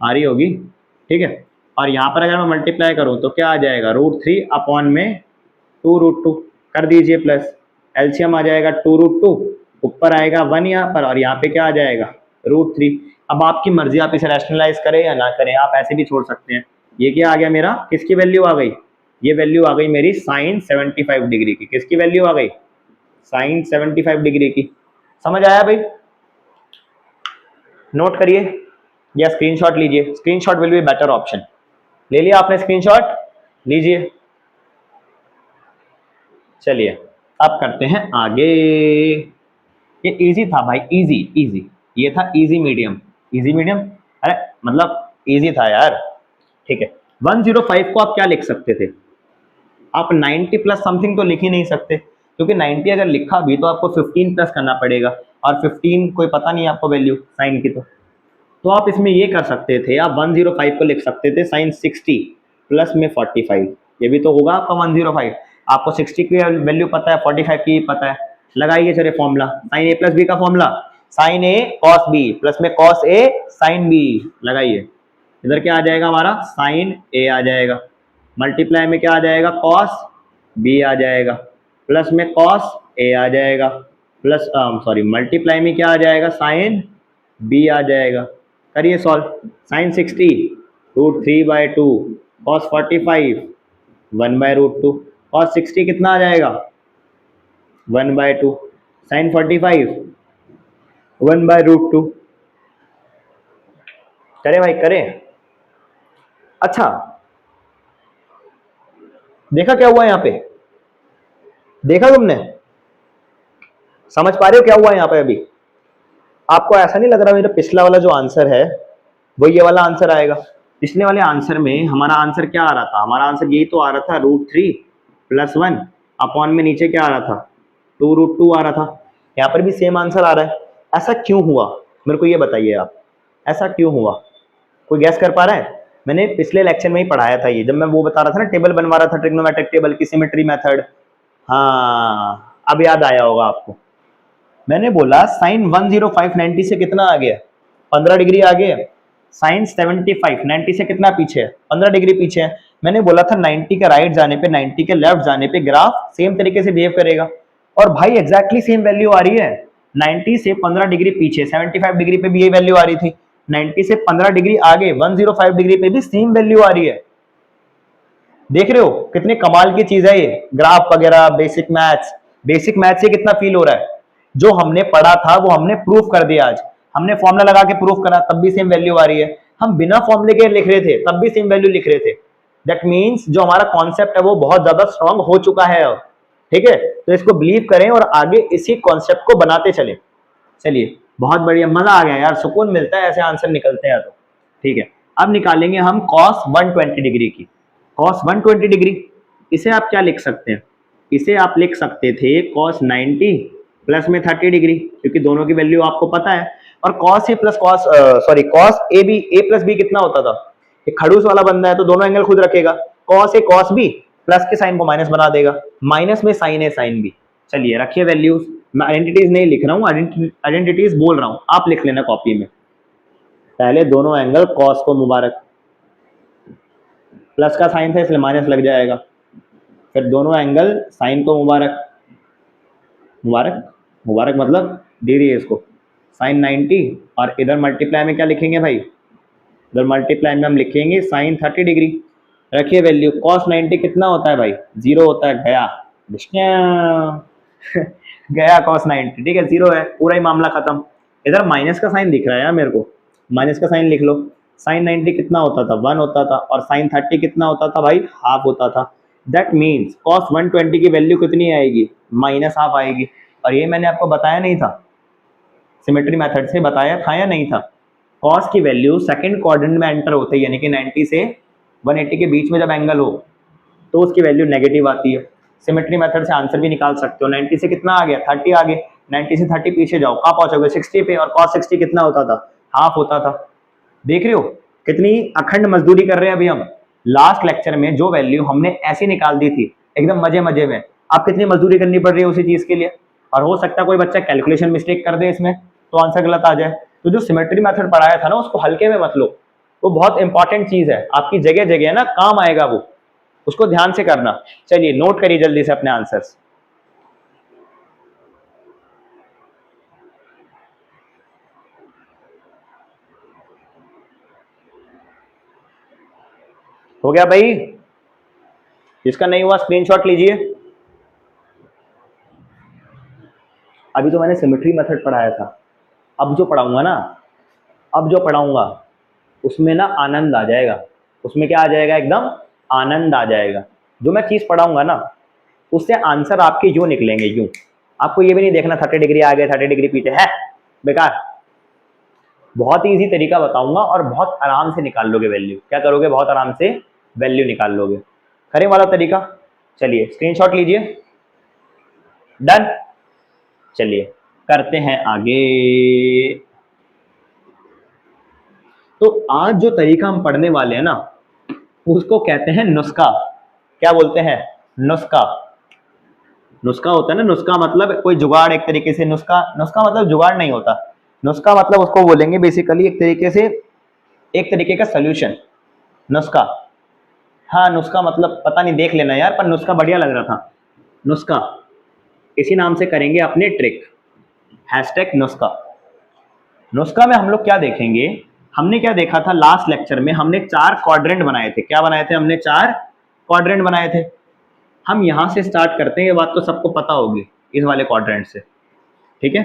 आ रही होगी, ठीक है। और यहाँ पर अगर मैं मल्टीप्लाई करूँ तो क्या आ जाएगा, √3 अपॉन में 2√2 कर दीजिए प्लस, एलसीएम आ जाएगा 2√2, ऊपर आएगा 1 यहाँ पर और यहाँ पे क्या आ जाएगा √3। अब आपकी मर्जी, आप इसे रैशनलाइज करें या ना करें, आप ऐसे भी छोड़ सकते हैं। ये क्या आ गया मेरा, किसकी वैल्यू आ गई, ये वैल्यू आ गई मेरी साइन 75 डिग्री की। किसकी वैल्यू आ गई, साइन 75 डिग्री की। समझ आया भाई, नोट करिए या स्क्रीनशॉट लीजिए, screenshot will be better option. ले लिया आपने स्क्रीनशॉट, लीजिए। चलिए अब करते हैं आगे। ये इजी था भाई, इजी इजी, ये था इजी मीडियम। इजी मीडियम, अरे मतलब इजी था यार। ठीक है, 105 को आप क्या लिख सकते थे, आप 90 प्लस समथिंग तो लिख ही नहीं सकते, क्योंकि 90 अगर लिखा भी तो आपको 15 प्लस करना पड़ेगा, और 15 कोई पता नहीं आपको वैल्यू साइन की। तो आप इसमें ये कर सकते थे, आप 105 को लिख सकते थे साइन 60 प्लस में 45। ये भी तो होगा आपका 105। आपको 60 की वैल्यू पता है, 45 की पता है, लगाइए चलिए formula, sign A plus B का formula, sign A cos B plus में कॉस ए साइन बी, लगाइए। इधर क्या आ जाएगा हमारा, साइन ए आ जाएगा, मल्टीप्लाई में क्या आ जाएगा, कॉस बी आ जाएगा, प्लस में कॉस ए आ जाएगा, प्लस सॉरी मल्टीप्लाई में क्या आ जाएगा, साइन बी आ जाएगा। करिए सॉल्व, साइन 60 √3/2 कॉस 45 1/√2, कॉस 60 कितना आ जाएगा 1/2, साइन 45 1/√2। करें भाई करें। अच्छा देखा क्या हुआ यहाँ पे, देखा तुमने, समझ पा रहे हो क्या हुआ यहाँ पे। अभी आपको ऐसा नहीं लग रहा मेरा पिछला वाला जो आंसर है वो ये वाला आंसर आएगा। पिछले वाले आंसर में हमारा आंसर क्या आ रहा था, हमारा आंसर यही तो आ रहा था, √3 + 1 अपॉन में नीचे क्या आ रहा था, 2√2 आ रहा था। यहाँ पर भी सेम आंसर आ रहा है, ऐसा क्यों हुआ मेरे को ये बताइए आप, ऐसा क्यों हुआ, कोई गैस कर पा रहा है। मैंने पिछले लेक्चर में ही पढ़ाया था ये, जब मैं वो बता रहा था ना, टेबल बनवा रहा था, ट्रिग्नोमेट्रिक टेबल की सिमेट्री मेथड। हाँ अब याद आया होगा आपको, मैंने बोला साइन 105 90 से कितना आ गया, 15 डिग्री आगे है। साइन 75 90 से कितना पीछे है, 15 डिग्री पीछे है। मैंने बोला था 90 के राइट जाने पे, 90 के लेफ्ट जाने पे ग्राफ सेम तरीके से बिहेव करेगा, और भाई एग्जैक्टली सेम वैल्यू आ रही है। 90 से 15 डिग्री पीछे 75 डिग्री पे भी ये वैल्यू आ रही थी, 90 से 15 डिग्री आगे 105 डिग्री पे भी सेम वैल्यू आ रही है। देख रहे हो कितनी कमाल की चीज है ये, ग्राफ वगैरह, बेसिक मैथ्स से कितना फील हो रहा है। जो हमने पढ़ा था वो हमने प्रूफ कर दिया, आज हमने फॉर्मूला लगा के प्रूफ करा, तब भी सेम वैल्यू आ रही है। हम बिना फॉर्मूले के लिख रहे थे तब भी सेम वैल्यू लिख रहे थे। दैट मीन्स जो हमारा कॉन्सेप्ट है वो बहुत ज्यादा स्ट्रांग हो चुका है अब। ठीक है, तो इसको बिलीव करें और आगे इसी कॉन्सेप्ट को बनाते चले। चलिए बहुत बढ़िया, मजा आ गया यार, सुकून मिलता है ऐसे आंसर निकलते हैं तो। ठीक है, अब निकालेंगे हम cos 120 डिग्री की। cos 120 डिग्री, इसे आप क्या लिख सकते हैं, इसे आप लिख सकते थे cos 90 प्लस में 30 डिग्री, क्योंकि दोनों की वैल्यू आपको पता है। और cos a plus cos a b, a plus b कितना होता था, एक खड़ूस वाला बंदा है तो दोनों एंगल खुद रखेगा, cos a cos b plus के साइन को माइनस बना देगा, माइनस में साइन a साइन b। चलिए रखिए वैल्यूज, मैं आइडेंटिटीज नहीं लिख रहा हूँ, आइडेंटिटीज बोल रहा हूँ, आप लिख लेना कॉपी में। पहले दोनों एंगल cos को मुबारक, प्लस का साइन था इसलिए माइनस लग जाएगा, फिर दोनों एंगल साइन को मुबारक, मुबारक मुबारक मतलब दे दिए इसको, साइन 90, और इधर मल्टीप्लाई में क्या लिखेंगे भाई, इधर मल्टीप्लाई में हम लिखेंगे साइन 30 डिग्री। रखिए वैल्यू, cos 90 कितना होता है भाई, 0 होता है, गया गया cos 90, ठीक है 0 है, पूरा ही मामला खत्म। इधर माइनस का साइन दिख रहा है यार मेरे को, माइनस का साइन लिख लो। साइन 90 कितना होता था, 1 होता था, और साइन 30 कितना होता था भाई, हाफ होता था। दैट मीन्स cos 120 की वैल्यू कितनी आएगी, -हाफ आएगी। और ये मैंने आपको बताया नहीं था, सिमेट्री मेथड से बताया था या नहीं था। cos की वैल्यू सेकंड क्वाड्रेंट में एंटर होते हैं, यानी कि 90 से 180 के बीच में जब एंगल हो तो उसकी वैल्यू नेगेटिव आती है। सिमेट्री मेथड से आंसर भी निकाल सकते हो, 90 से कितना आ गया, 30 आ गए, 90 से 30 पीछे जाओ, कहाँ पहुंचोगे 60 पे, और cos 60 कितना होता था, हाफ होता था। देख रहे हो कितनी अखंड मजदूरी कर रहे हैं अभी हम। लास्ट लेक्चर में जो वैल्यू हमने ऐसी निकाल दी थी एकदम मजे मजे में, आप कितनी मजदूरी करनी पड़ रही है उसी चीज के लिए। और हो सकता है कोई बच्चा कैलकुलेशन मिस्टेक कर दे इसमें तो आंसर गलत आ जाए। तो जो सिमेट्री मेथड पढ़ाया था ना उसको हल्के में मत लो, वो बहुत इंपॉर्टेंट चीज है, आपकी जगह जगह ना काम आएगा वो, उसको ध्यान से करना। चलिए नोट करिए जल्दी से अपने आंसर्स। हो गया भाई? जिसका नहीं हुआ स्क्रीनशॉट लीजिए। अभी तो मैंने सिमेट्री मेथड पढ़ाया था, अब जो पढ़ाऊंगा ना, अब जो पढ़ाऊंगा उसमें ना आनंद आ जाएगा। उसमें क्या आ जाएगा? एकदम आनंद आ जाएगा। जो मैं चीज पढ़ाऊंगा ना उससे आंसर आपके यूं निकलेंगे, यूं। आपको ये भी नहीं देखना 30 डिग्री आगे 30 डिग्री पीछे है, बेकार। बहुत इजी तरीका बताऊंगा और बहुत आराम से निकाल लोगे वैल्यू। क्या करोगे? बहुत आराम से वैल्यू निकाल लोगे। करें वाला तरीका? चलिए स्क्रीनशॉट लीजिए। डन। चलिए करते हैं आगे। तो आज जो तरीका हम पढ़ने वाले हैं ना उसको कहते हैं नुस्खा। क्या बोलते हैं? नुस्खा। नुस्खा होता है ना, नुस्खा मतलब कोई जुगाड़, एक तरीके से नुस्खा। नुस्खा मतलब जुगाड़ नहीं होता, नुस्खा मतलब उसको बोलेंगे बेसिकली एक तरीके से, एक तरीके का सोल्यूशन। नुस्खा, हाँ नुस्खा मतलब पता नहीं, देख लेना यार, पर नुस्खा बढ़िया लग रहा था। नुस्खा, इसी नाम से करेंगे अपने ट्रिक। हैशटैग नुस्खा। नुस्खा में हम लोग क्या देखेंगे? हमने क्या देखा था लास्ट लेक्चर में? हमने 4 क्वाड्रेंट बनाए थे। क्या बनाए थे हमने? 4 क्वाड्रेंट बनाए थे। हम यहां से स्टार्ट करते हैं, ये बात तो सबको पता होगी, इस वाले क्वाड्रेंट से। ठीक है,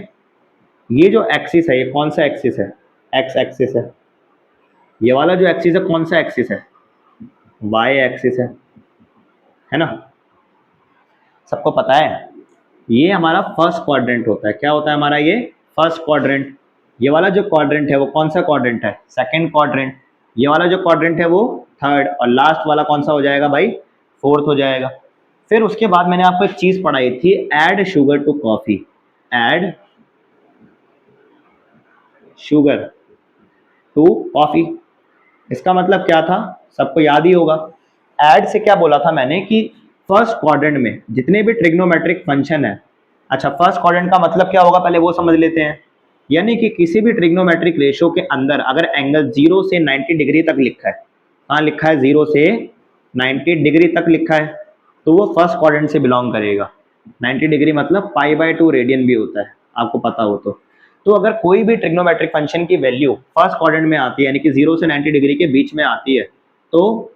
ये जो एक्सिस है ये कौन सा एक्सिस है? एक्स एक्सिस है। ये वाला जो एक्सिस है कौन सा एक्सिस है? वाई एक्सिस है ना? सबको पता है। ये हमारा फर्स्ट क्वाड्रेंट होता है। क्या होता है हमारा ये? First quadrant. ये वाला जो क्वाड्रेंट है वो कौन सा क्वाड्रेंट है? Second quadrant. ये वाला जो क्वाड्रेंट है वो थर्ड, और लास्ट वाला कौन सा हो जाएगा भाई? फोर्थ हो जाएगा। फिर उसके बाद मैंने आपको एक चीज पढ़ाई थी, add sugar to coffee. Add sugar to coffee. इसका मतलब क्या था? सबको याद ही होगा। ऐड से क्या बोला था मैंने कि फर्स्ट क्वाड्रेंट में जितने भी ट्रिग्नोमेट्रिक फंक्शन है, अच्छा फर्स्ट क्वाड्रेंट का मतलब क्या होगा पहले वो समझ लेते हैं। यानी कि किसी भी ट्रिग्नोमेट्रिक रेशियो के अंदर अगर एंगल 0 से 90 डिग्री तक लिखा है, कहाँ लिखा है? 0 से 90 डिग्री तक लिखा है, तो वो फर्स्ट क्वाड्रेंट से बिलोंग करेगा। 90 डिग्री मतलब π/2 रेडियन भी होता है, आपको पता हो तो अगर कोई भी ट्रिग्नोमेट्रिक फंक्शन की वैल्यू फर्स्ट क्वाड्रेंट में आती है, यानी कि 0 से 90 डिग्री के बीच में आती है, तो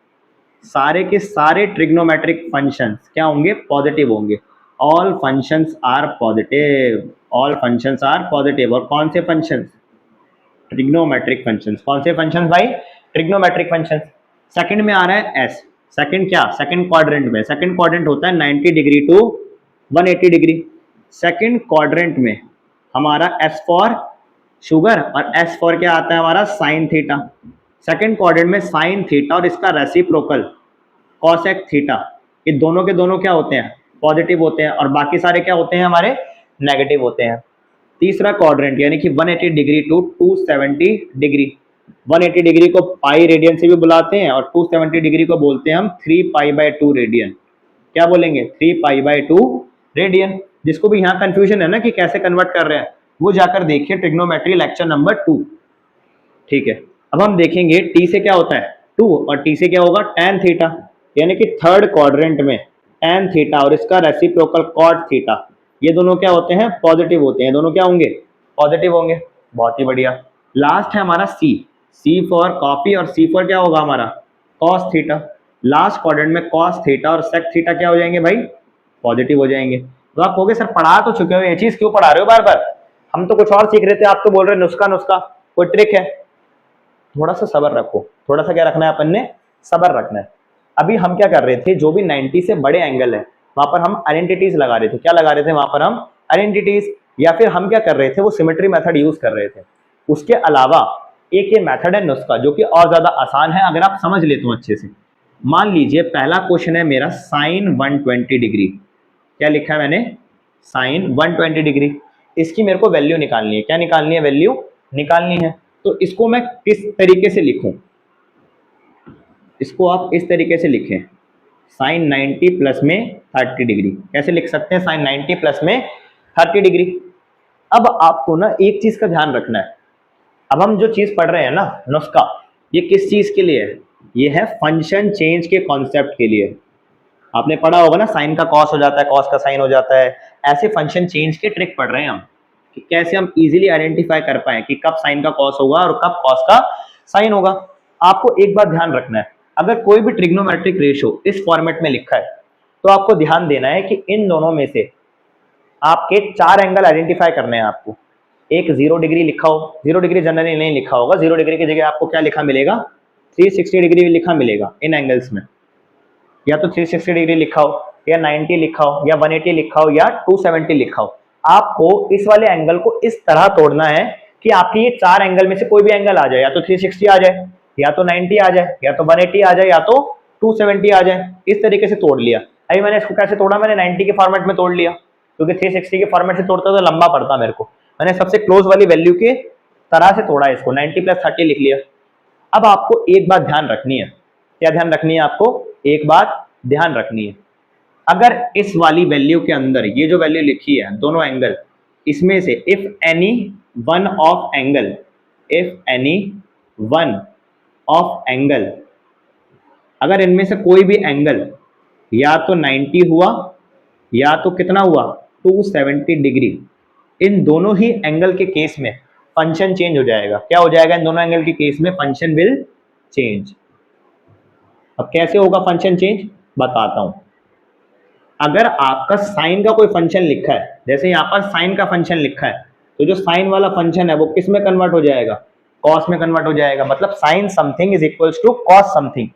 सारे के सारे ट्रिग्नोमेट्रिक फंक्शंस क्या होंगे? पॉजिटिव होंगे। All functions are positive. All functions are positive. और कौन से फंक्शंस? Trigonometric functions. कौन से फंक्शंस भाई? Trigonometric functions. सेकंड में आ रहा है एस। सेकंड क्या? सेकंड क्वाड्रेंट में। सेकंड क्वाड्रेंट होता है 90 degree to 180 degree. Second quadrant में हमारा एस फॉर शुगर और एस फॉर क्या आता है हमारा? Sine theta. सेकंड क्वाड्रेंट में साइन थीटा और इसका रेसिप्रोकल कॉसेक थीटा, ये दोनों के दोनों क्या होते हैं? पॉजिटिव होते हैं, और बाकी सारे क्या होते हैं हमारे? नेगेटिव होते हैं। तीसरा क्वाड्रेंट यानी कि 180 डिग्री टू 270 डिग्री। 180 डिग्री को पाई रेडियन से भी बुलाते हैं और 270 डिग्री को बोलते हैं हम 3π/2 रेडियन। क्या बोलेंगे? 3π/2 रेडियन। जिसको भी यहाँ कंफ्यूजन है ना कि कैसे कन्वर्ट कर रहे हैं, वो जाकर देखिए ट्रिग्नोमेट्री लेक्चर नंबर 2। ठीक है, अब हम देखेंगे टी से क्या होता है? 2, और टी से क्या होगा? tan theta. यानी कि थर्ड क्वाड्रेंट में tan थीटा और इसका रेसिप्रोकल cot थीटा, ये दोनों क्या होते हैं? पॉजिटिव होते हैं। दोनों क्या होंगे? पॉजिटिव होंगे। बहुत ही बढ़िया। लास्ट है हमारा सी। सी फॉर कॉफी और सी फॉर क्या होगा हमारा? cos theta. लास्ट क्वाड्रेंट में cos थीटा और sec थीटा क्या हो जाएंगे भाई? पॉजिटिव हो जाएंगे। तो आप कहोगे सर पढ़ा तो चुके हो, ये चीज क्यों पढ़ा रहे हो बार बार? हम तो कुछ और सीख रहे थे, आप तो बोल रहे नुस्खा नुस्खा, कोई ट्रिक है? थोड़ा सा सब्र रखो। थोड़ा सा क्या रखना है अपन ने? सब्र रखना है। अभी हम क्या कर रहे थे, जो भी 90 से बड़े एंगल है वहां पर हम आइडेंटिटीज लगा रहे थे। क्या लगा रहे थे वहां पर हम? आइडेंटिटीज। या फिर हम क्या कर रहे थे? वो सिमेट्री मेथड यूज कर रहे थे। उसके अलावा एक ये मेथड है नुस्खा, जो कि और ज्यादा आसान है अगर आप समझ लेते हो अच्छे से। मान लीजिए पहला क्वेश्चन है मेरा साइन 120 डिग्री। क्या लिखा है मैंने? Sine 120 degree. इसकी मेरे को वैल्यू निकालनी है। क्या निकालनी है? वैल्यू निकालनी है। तो इसको मैं किस तरीके से लिखूं? इसको आप इस तरीके से लिखें, साइन 90 प्लस में 30 डिग्री। कैसे लिख सकते हैं? साइन 90 प्लस में 30 डिग्री। अब आपको ना एक चीज का ध्यान रखना है। अब हम जो चीज पढ़ रहे हैं ना नुस्खा, ये किस चीज के लिए है? ये है फंक्शन चेंज के कॉन्सेप्ट के लिए। आपने पढ़ा होगा ना, साइन का कॉस हो जाता है, कॉस का साइन हो जाता है। ऐसे फंक्शन चेंज के ट्रिक पढ़ रहे हैं हम कि कैसे हम इजीली आइडेंटिफाई कर पाए कि कब साइन का कॉस होगा और कब कॉस का साइन होगा। आपको एक बात ध्यान रखना है, अगर कोई भी ट्रिग्नोमेट्रिक रेशियो इस फॉर्मेट में लिखा है तो आपको ध्यान देना है कि इन दोनों में से आपके 4 एंगल आइडेंटिफाई करने हैं आपको। एक 0 डिग्री लिखा हो, 0 डिग्री जनरली नहीं लिखा होगा, 0 डिग्री की जगह आपको क्या लिखा मिलेगा, 360 डिग्री लिखा मिलेगा इन एंगल्स में। या तो 360 डिग्री लिखा हो, या 90 लिखा हो, या 180 लिखा हो, या 270 लिखा हो। आपको इस वाले एंगल को इस तरह तोड़ना है कि आपके ये 4 एंगल में से कोई भी एंगल आ जाए, या तो 360 आ जाए, या तो 90 आ जाए, या तो 180 आ जाए, या तो 270 आ जाए। इस तरीके से तोड़ लिया। अभी मैंने इसको कैसे तोड़ा, मैंने 90 के फॉर्मेट में तोड़ लिया, क्योंकि 360 के फॉर्मेट से तोड़ता तो लंबा पड़ता मेरे को। मैंने सबसे क्लोज वाली वैल्यू के तरह से तोड़ा इसको, 90 + 30 लिख लिया। अब आपको एक बात ध्यान रखनी है। क्या ध्यान रखनी है आपको? एक बात ध्यान रखनी है, अगर इस वाली वैल्यू के अंदर ये जो वैल्यू लिखी है दोनों एंगल, इसमें से if any one of angle, if any one of angle, अगर इनमें से कोई भी एंगल या तो 90 हुआ या तो कितना हुआ 270 डिग्री, इन दोनों ही एंगल के केस में फंक्शन चेंज हो जाएगा। क्या हो जाएगा? इन दोनों एंगल के केस में फंक्शन विल चेंज। अब कैसे होगा फंक्शन चेंज, बताता हूं। अगर आपका साइन का कोई फंक्शन लिखा है, जैसे यहां पर साइन का फंक्शन लिखा है, तो जो साइन वाला फंक्शन है वो किस में कन्वर्ट हो जाएगा? कॉस में कन्वर्ट हो जाएगा। मतलब sine something is equals to cos something.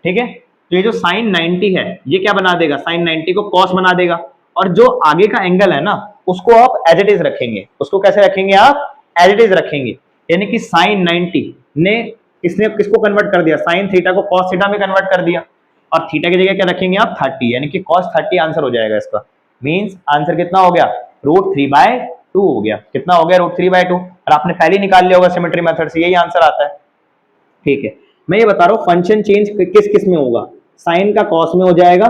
ठीक है, तो ये जो साइन 90 है ये क्या बना देगा? साइन 90 को कॉस बना देगा। और जो आगे का एंगल है ना, उसको आप एज इट इज रखेंगे। उसको कैसे रखेंगे आप? एज इट इज रखेंगे। यानी कि साइन 90 ने इसने किसको कन्वर्ट कर दिया? साइन थीटा को कॉस थीटा में कन्वर्ट कर दिया। और थीटा की जगह क्या रखेंगे आप? 30, यानी कि कॉस 30 आंसर हो जाएगा इसका। मींस आंसर कितना हो गया? √3/2 हो गया। कितना हो गया? √3/2। और आपने पहले निकाल लिया होगा सिमेट्री मेथड से, यही आंसर आता है। ठीक है, मैं ये बता रहा हूं फंक्शन चेंज किस किस में होगा। साइन का कॉस में हो जाएगा।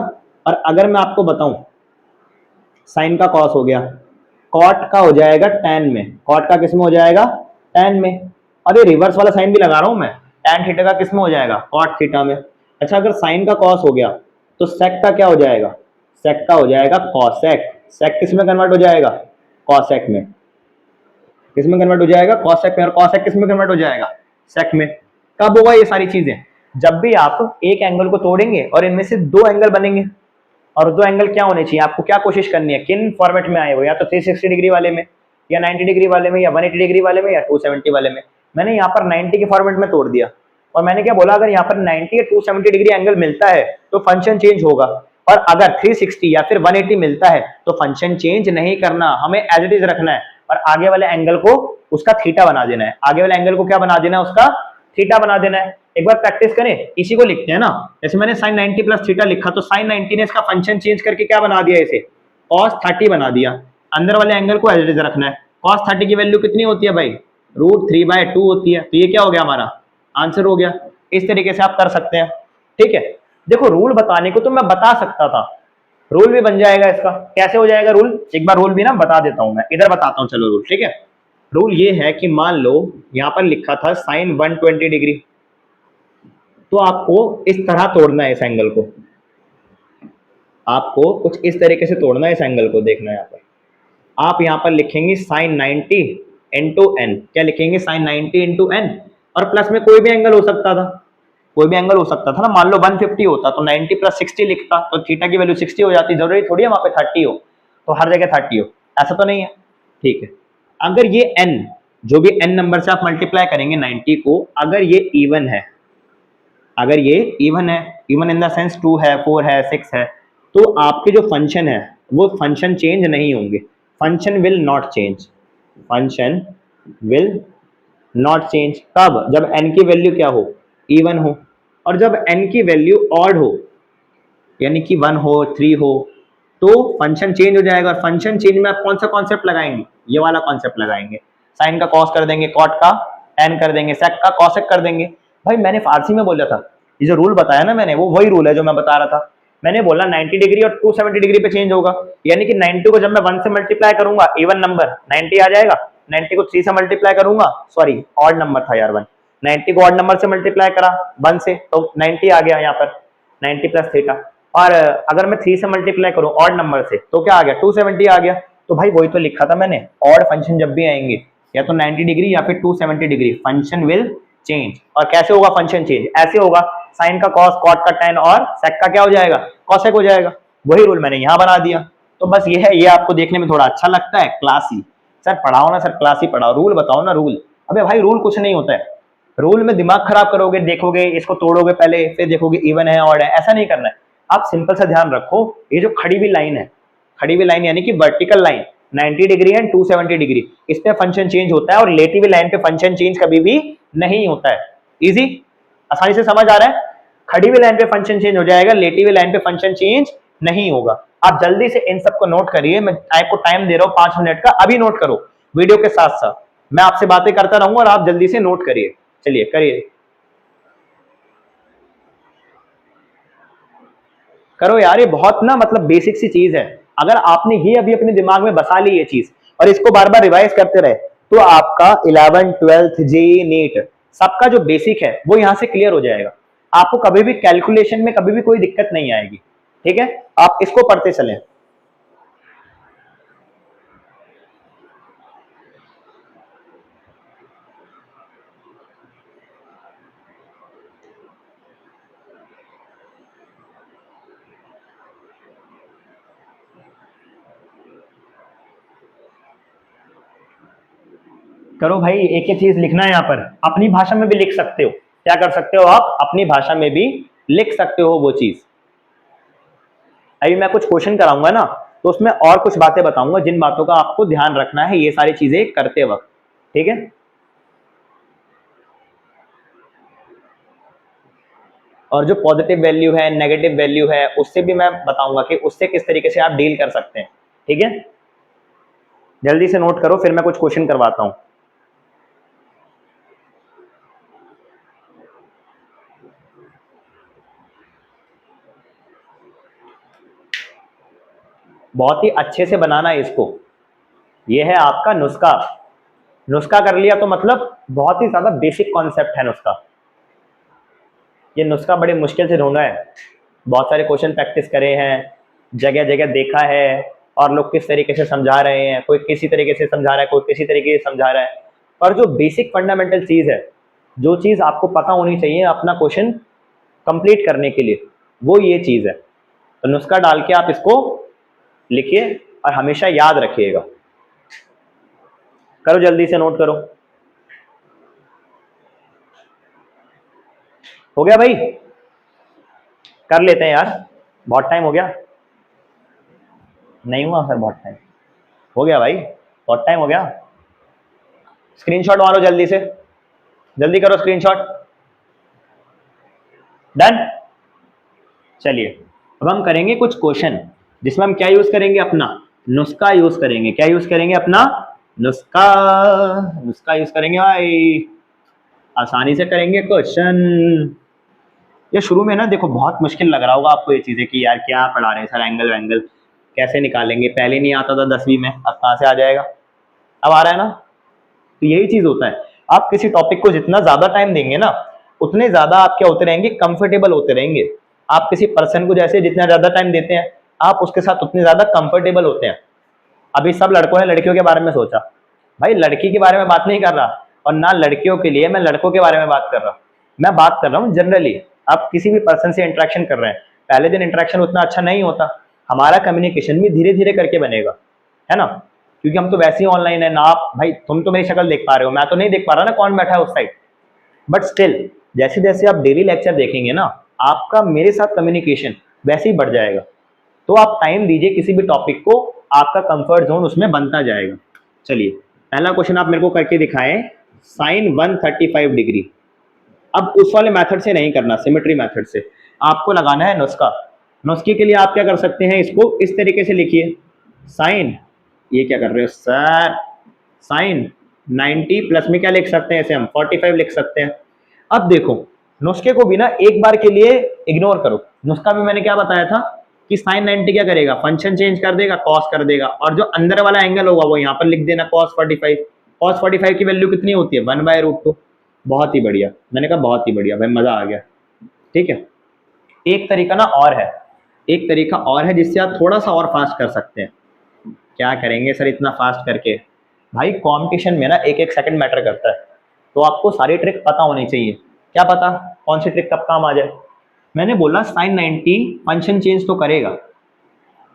और अगर मैं आपको बताऊं, साइन का कॉस हो गया, कॉट का हो जाएगा टैन में। कॉट का किस में हो जाएगा? टैन में। और ये रिवर्स वाला साइन भी लगा रहा हूं मैं, टैन थीटा का किस में हो जाएगा? कॉट थीटा में। अच्छा, अगर साइन का कॉस हो गया तो सेक का क्या हो जाएगा? सेक का हो जाएगा कॉसेक। सेक किस में कन्वर्ट हो जाएगा? कॉसेक में। किस में कन्वर्ट हो जाएगा? कॉसेक में। और कॉसेक किस में कन्वर्ट हो जाएगा? सेक में। कब होगा ये सारी चीजें? जब भी आप एक एंगल को तोड़ेंगे और इनमें से 2 एंगल बनेंगे। और 2 एंगल क्या होने चाहिए? आपको क्या कोशिश करनी है? किन फॉर्मेट में आए हो? या तो 360 डिग्री वाले में, या 90 डिग्री वाले में, या 180 डिग्री वाले में, या 270 वाले में। मैंने यहाँ पर 90 के फॉर्मेट में तोड़ दिया। और मैंने क्या बोला? अगर यहाँ पर 90 या 270 डिग्री एंगल मिलता है तो फंक्शन चेंज होगा। और अगर 360 या फिर 180 मिलता है तो फंक्शन चेंज नहीं करना, हमें एज इट इज रखना है। और आगे वाले एंगल को उसका थीटा बना देना है। आगे वाले एंगल को क्या बना देना है? उसका थीटा बना देना है। एक बार प्रैक्टिस करें, इसी को लिखते हैं ना। जैसे मैंने sin 90 + थीटा लिखा, तो sin 90 ने इसका फंक्शन चेंज करके क्या बना दिया? इसे cos 30 बना दिया। अंदर वाले एंगल को एज इट इज रखना है। cos 30 की वैल्यू कितनी होती है भाई? √3/2 होती है। तो ये क्या हो गया? हमारा आंसर हो गया। इस तरीके से आप कर सकते हैं। ठीक है, देखो रूल बताने को तो मैं बता सकता था, रूल भी बन जाएगा इसका। कैसे हो जाएगा रूल? एक बार रूल भी ना बता देता हूं मैं, इधर बताता हूं। चलो रूल, ठीक है। रूल ये है कि मान लो यहां पर लिखा था sin 120 डिग्री, तो आपको इस तरह तोड़ना है इस एंगल को। आपको कुछ इस तरीके से तोड़ना है इस एंगल को। देखना है यहाँ पर, आप यहाँ पर लिखेंगे sin 90 इंटू n। क्या लिखेंगे? sin 90 into n। और प्लस में कोई भी एंगल हो सकता था, कोई भी एंगल हो सकता था ना। मान लो 150 होता तो 90 + 60 लिखता, तो थीटा की वैल्यू 60 हो जाती। जरूरी थोड़ी है वहां पे 30 हो, तो हर जगह 30 हो, ऐसा तो नहीं है। ठीक है, अगर ये n, जो भी n नंबर से आप मल्टीप्लाई करेंगे 90 को, अगर ये इवन है, अगर ये इवन है, इवन इन द सेंस 2 है, 4 है, 6 है, तो आपके जो फंक्शन है वो फंक्शन चेंज नहीं होंगे। Function will not change. Function will not change कब? जब n की वैल्यू क्या हो? इवन हो। और जब n की वैल्यू ऑड हो, यानी कि 1 हो, 3 हो, तो फंक्शन चेंज हो जाएगा। और फंक्शन चेंज में आप कौन सा कॉन्सेप्ट लगाएंगे? ये वाला कॉन्सेप्ट लगाएंगे। साइन का कॉस कर देंगे, कॉट का टैन कर देंगे, सेक का कॉसेक कर देंगे। भाई मैंने फारसी में बोला था, ये जो रूल बताया ना मैंने, वो वही रूल है जो मैं बता रहा था। मैंने बोला 90 डिग्री और 270 डिग्री पे चेंज होगा। यानी कि 90 को जब मैं 1 से मल्टीप्लाई करूंगा, इवन नंबर 90 आ जाएगा। 90 को 3 से मल्टीप्लाई करूंगा, सॉरी ऑड नंबर था यार 1, 90 को ऑड नंबर से मल्टीप्लाई करा 1 से तो 90 आ गया यहाँ पर, 90 प्लस थीटा। और अगर मैं 3 से मल्टीप्लाई करूं ऑड नंबर से तो क्या आ गया, 270 आ गया। तो भाई वही तो लिखा था मैंने, ऑड फंक्शन जब भी आएंगे या तो 90 डिग्री या फिर 270 डिग्री, फंक्शन विल चेंज। और कैसे होगा फंक्शन चेंज, ऐसे होगा, साइन का कॉस, कॉट का टेन और सेक का क्या हो जाएगा, कॉसेक हो जाएगा। वही रूल मैंने यहाँ बना दिया। तो बस ये है, ये आपको देखने में थोड़ा अच्छा लगता है, क्लासी। सर पढ़ाओ ना सर, क्लासी पढ़ाओ, रूल बताओ ना रूल। अबे भाई रूल कुछ नहीं होता है, रूल में दिमाग खराब करोगे, देखोगे इसको तोड़ोगे पहले, फिर देखोगे इवन है ऑड है, ऐसा नहीं करना है। आप सिंपल सा ध्यान रखो, ये जो खड़ी हुई लाइन है, खड़ी हुई लाइन यानी कि vertical line 90 degree and 270 degree, इस पे फंक्शन चेंज होता है और लेटी हुई लाइन पे फंक्शन चेंज कभी भी नहीं होता है। इजी, आसानी से समझ आ रहा है। खड़ी हुई लाइन पे फंक्शन चेंज हो जाएगा, लेटी हुई लाइन पे फंक्शन चेंज नहीं होगा। आप जल्दी से इन सबको नोट करिए, मैं आपको टाइम दे रहा हूं 5 मिनट का, अभी नोट करो वीडियो के साथ साथ, मैं आपसे बातें करता रहूंगा और आप जल्दी से नोट करिए। चलिए करिए, करो यार, ये बहुत ना मतलब बेसिक सी चीज है। अगर आपने ये अभी अपने दिमाग में बसा ली ये चीज और इसको बार बार रिवाइज करते रहे तो आपका 11 12th जेईई नीट सबका जो बेसिक है वो यहां से क्लियर हो जाएगा। आपको कभी भी कैलकुलेशन में कभी भी कोई दिक्कत नहीं आएगी। ठीक है, आप इसको पढ़ते चलें। करो भाई, एक एक चीज लिखना है यहाँ पर, अपनी भाषा में भी लिख सकते हो। क्या कर सकते हो आप, अपनी भाषा में भी लिख सकते हो वो चीज। अभी मैं कुछ क्वेश्चन कराऊंगा ना तो उसमें और कुछ बातें बताऊंगा जिन बातों का आपको ध्यान रखना है ये सारी चीजें करते वक्त। ठीक है, और जो पॉजिटिव वैल्यू है, नेगेटिव वैल्यू है, उससे भी मैं बताऊंगा कि उससे किस तरीके से आप डील कर सकते हैं। ठीक है, जल्दी से नोट करो, फिर मैं कुछ क्वेश्चन करवाता हूं। बहुत ही अच्छे से बनाना है इसको, ये है आपका नुस्खा। नुस्खा कर लिया तो मतलब बहुत ही ज्यादा बेसिक कॉन्सेप्ट है नुस्खा। ये नुस्खा बड़ी मुश्किल से ढूंढा है, बहुत सारे क्वेश्चन प्रैक्टिस करे हैं, जगह जगह देखा है, और लोग किस तरीके से समझा रहे हैं, कोई किसी तरीके से समझा रहा है, कोई किसी तरीके से समझा रहा है। पर जो बेसिक फंडामेंटल चीज़ है, जो चीज़ आपको पता होनी चाहिए अपना क्वेश्चन कंप्लीट करने के लिए, वो ये चीज़ है। तो नुस्खा डाल के आप इसको लिखिए और हमेशा याद रखिएगा। करो जल्दी से नोट करो। हो गया भाई, कर लेते हैं यार, बहुत टाइम हो गया। नहीं हुआ सर, बहुत टाइम हो गया भाई, बहुत टाइम हो गया। स्क्रीनशॉट मारो जल्दी से, जल्दी करो स्क्रीनशॉट। डन। चलिए अब हम करेंगे कुछ क्वेश्चन जिसमें हम क्या यूज करेंगे, अपना नुस्खा यूज करेंगे। क्या यूज करेंगे, अपना नुस्खा। नुस्खा यूज करेंगे भाई, आसानी से करेंगे क्वेश्चन। ये शुरू में ना देखो बहुत मुश्किल लग रहा होगा आपको ये चीजें कि यार क्या पढ़ा रहे हैं सर, एंगल वैंगल कैसे निकालेंगे, पहले नहीं आता था 10वीं में, अब कहाँ से आ जाएगा, अब आ रहा है ना। तो यही चीज होता है, आप किसी टॉपिक को जितना ज्यादा टाइम देंगे ना उतने ज्यादा आप क्या होते रहेंगे, कंफर्टेबल होते रहेंगे। आप किसी पर्सन को जैसे जितना ज्यादा टाइम देते हैं आप उसके साथ उतने ज्यादा कंफर्टेबल होते हैं। अभी सब लड़कों ने लड़कियों के बारे में सोचा, भाई लड़की के बारे में बात नहीं कर रहा और ना लड़कियों के लिए मैं लड़कों के बारे में बात कर रहा, मैं बात कर रहा हूँ जनरली। आप किसी भी पर्सन से इंटरेक्शन कर रहे हैं, पहले दिन इंटरेक्शन उतना अच्छा नहीं होता, हमारा कम्युनिकेशन भी धीरे धीरे करके बनेगा, है ना। क्योंकि हम तो वैसे ही ऑनलाइन है ना, आप भाई तुम तो मेरी शक्ल देख पा रहे हो, मैं तो नहीं देख पा रहा ना कौन बैठा है उस साइड। बट स्टिल जैसे जैसे आप डेली लेक्चर देखेंगे ना आपका मेरे साथ कम्युनिकेशन वैसे ही बढ़ जाएगा। तो आप टाइम दीजिए किसी भी टॉपिक को, आपका कंफर्ट जोन उसमें बनता जाएगा। चलिए पहला क्वेश्चन आप मेरे को करके दिखाएं, साइन 135 डिग्री। अब उस वाले मेथड से नहीं करना, सिमेट्री मेथड से आपको लगाना है नुस्खा। नुस्खे के लिए आप क्या कर सकते हैं, इसको इस तरीके से लिखिए, साइन, ये क्या कर रहे हो सर, साइन 90 प्लस में क्या लिख सकते हैं, इसे हम 45 लिख सकते हैं। अब देखो नुस्खे को भी ना एक बार के लिए इग्नोर करो, नुस्खा में मैंने क्या बताया था कि साइन 90 क्या करेगा, फंक्शन चेंज कर देगा, कॉस कर देगा, और जो अंदर वाला एंगल होगा वो यहाँ पर लिख देना cos 45। cos 45 की वैल्यू कितनी होती है, 1/√2। बहुत ही बढ़िया, मैंने कहा बहुत ही बढ़िया भाई, मजा आ गया। ठीक है, एक तरीका ना और है, एक तरीका और है जिससे आप थोड़ा सा और फास्ट कर सकते हैं। क्या करेंगे सर इतना फास्ट करके? भाई कंपटीशन में ना एक एक सेकंड मैटर करता है, तो आपको सारी ट्रिक पता होनी चाहिए। क्या पता कौन सी ट्रिक कब काम आ जाए? मैंने बोला साइन 90 फंक्शन चेंज तो करेगा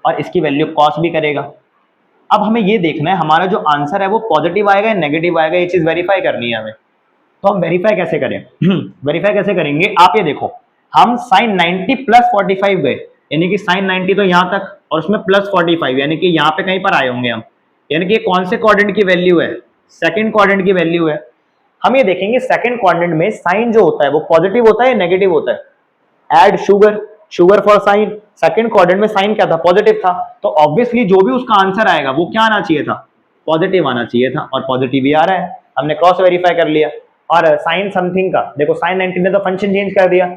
और इसकी वैल्यू कॉस भी करेगा। अब हमें ये देखना है हमारा जो आंसर है वो पॉजिटिव आएगा या नेगेटिव आएगा, ये चीज वेरीफाई करनी है हमें। तो हम वेरीफाई कैसे करें? वेरीफाई कैसे करेंगे, आप ये देखो, हम साइन 90 प्लस 45 गए, यानी कि साइन 90 तो यहां तक और उसमें प्लस 45, यानी कि यहाँ पे कहीं पर आए होंगे हम, यानी कि कौन से क्वाड्रेंट की वैल्यू है? सेकंड क्वाड्रेंट की वैल्यू है। हम ये देखेंगे सेकंड क्वाड्रेंट में साइन जो होता है वो पॉजिटिव होता है या नेगेटिव होता है? Add sugar, sugar for sine, second quadrant में साइन क्या था? पॉजिटिव था, तो ऑब्वियसली जो भी उसका आंसर आएगा वो क्या आना चाहिए था? पॉजिटिव आना चाहिए था, और पॉजिटिव ही आ रहा है। हमने क्रॉस वेरीफाई कर लिया। और साइन समथिंग का देखो, साइन 90 ने तो फंक्शन चेंज कर दिया,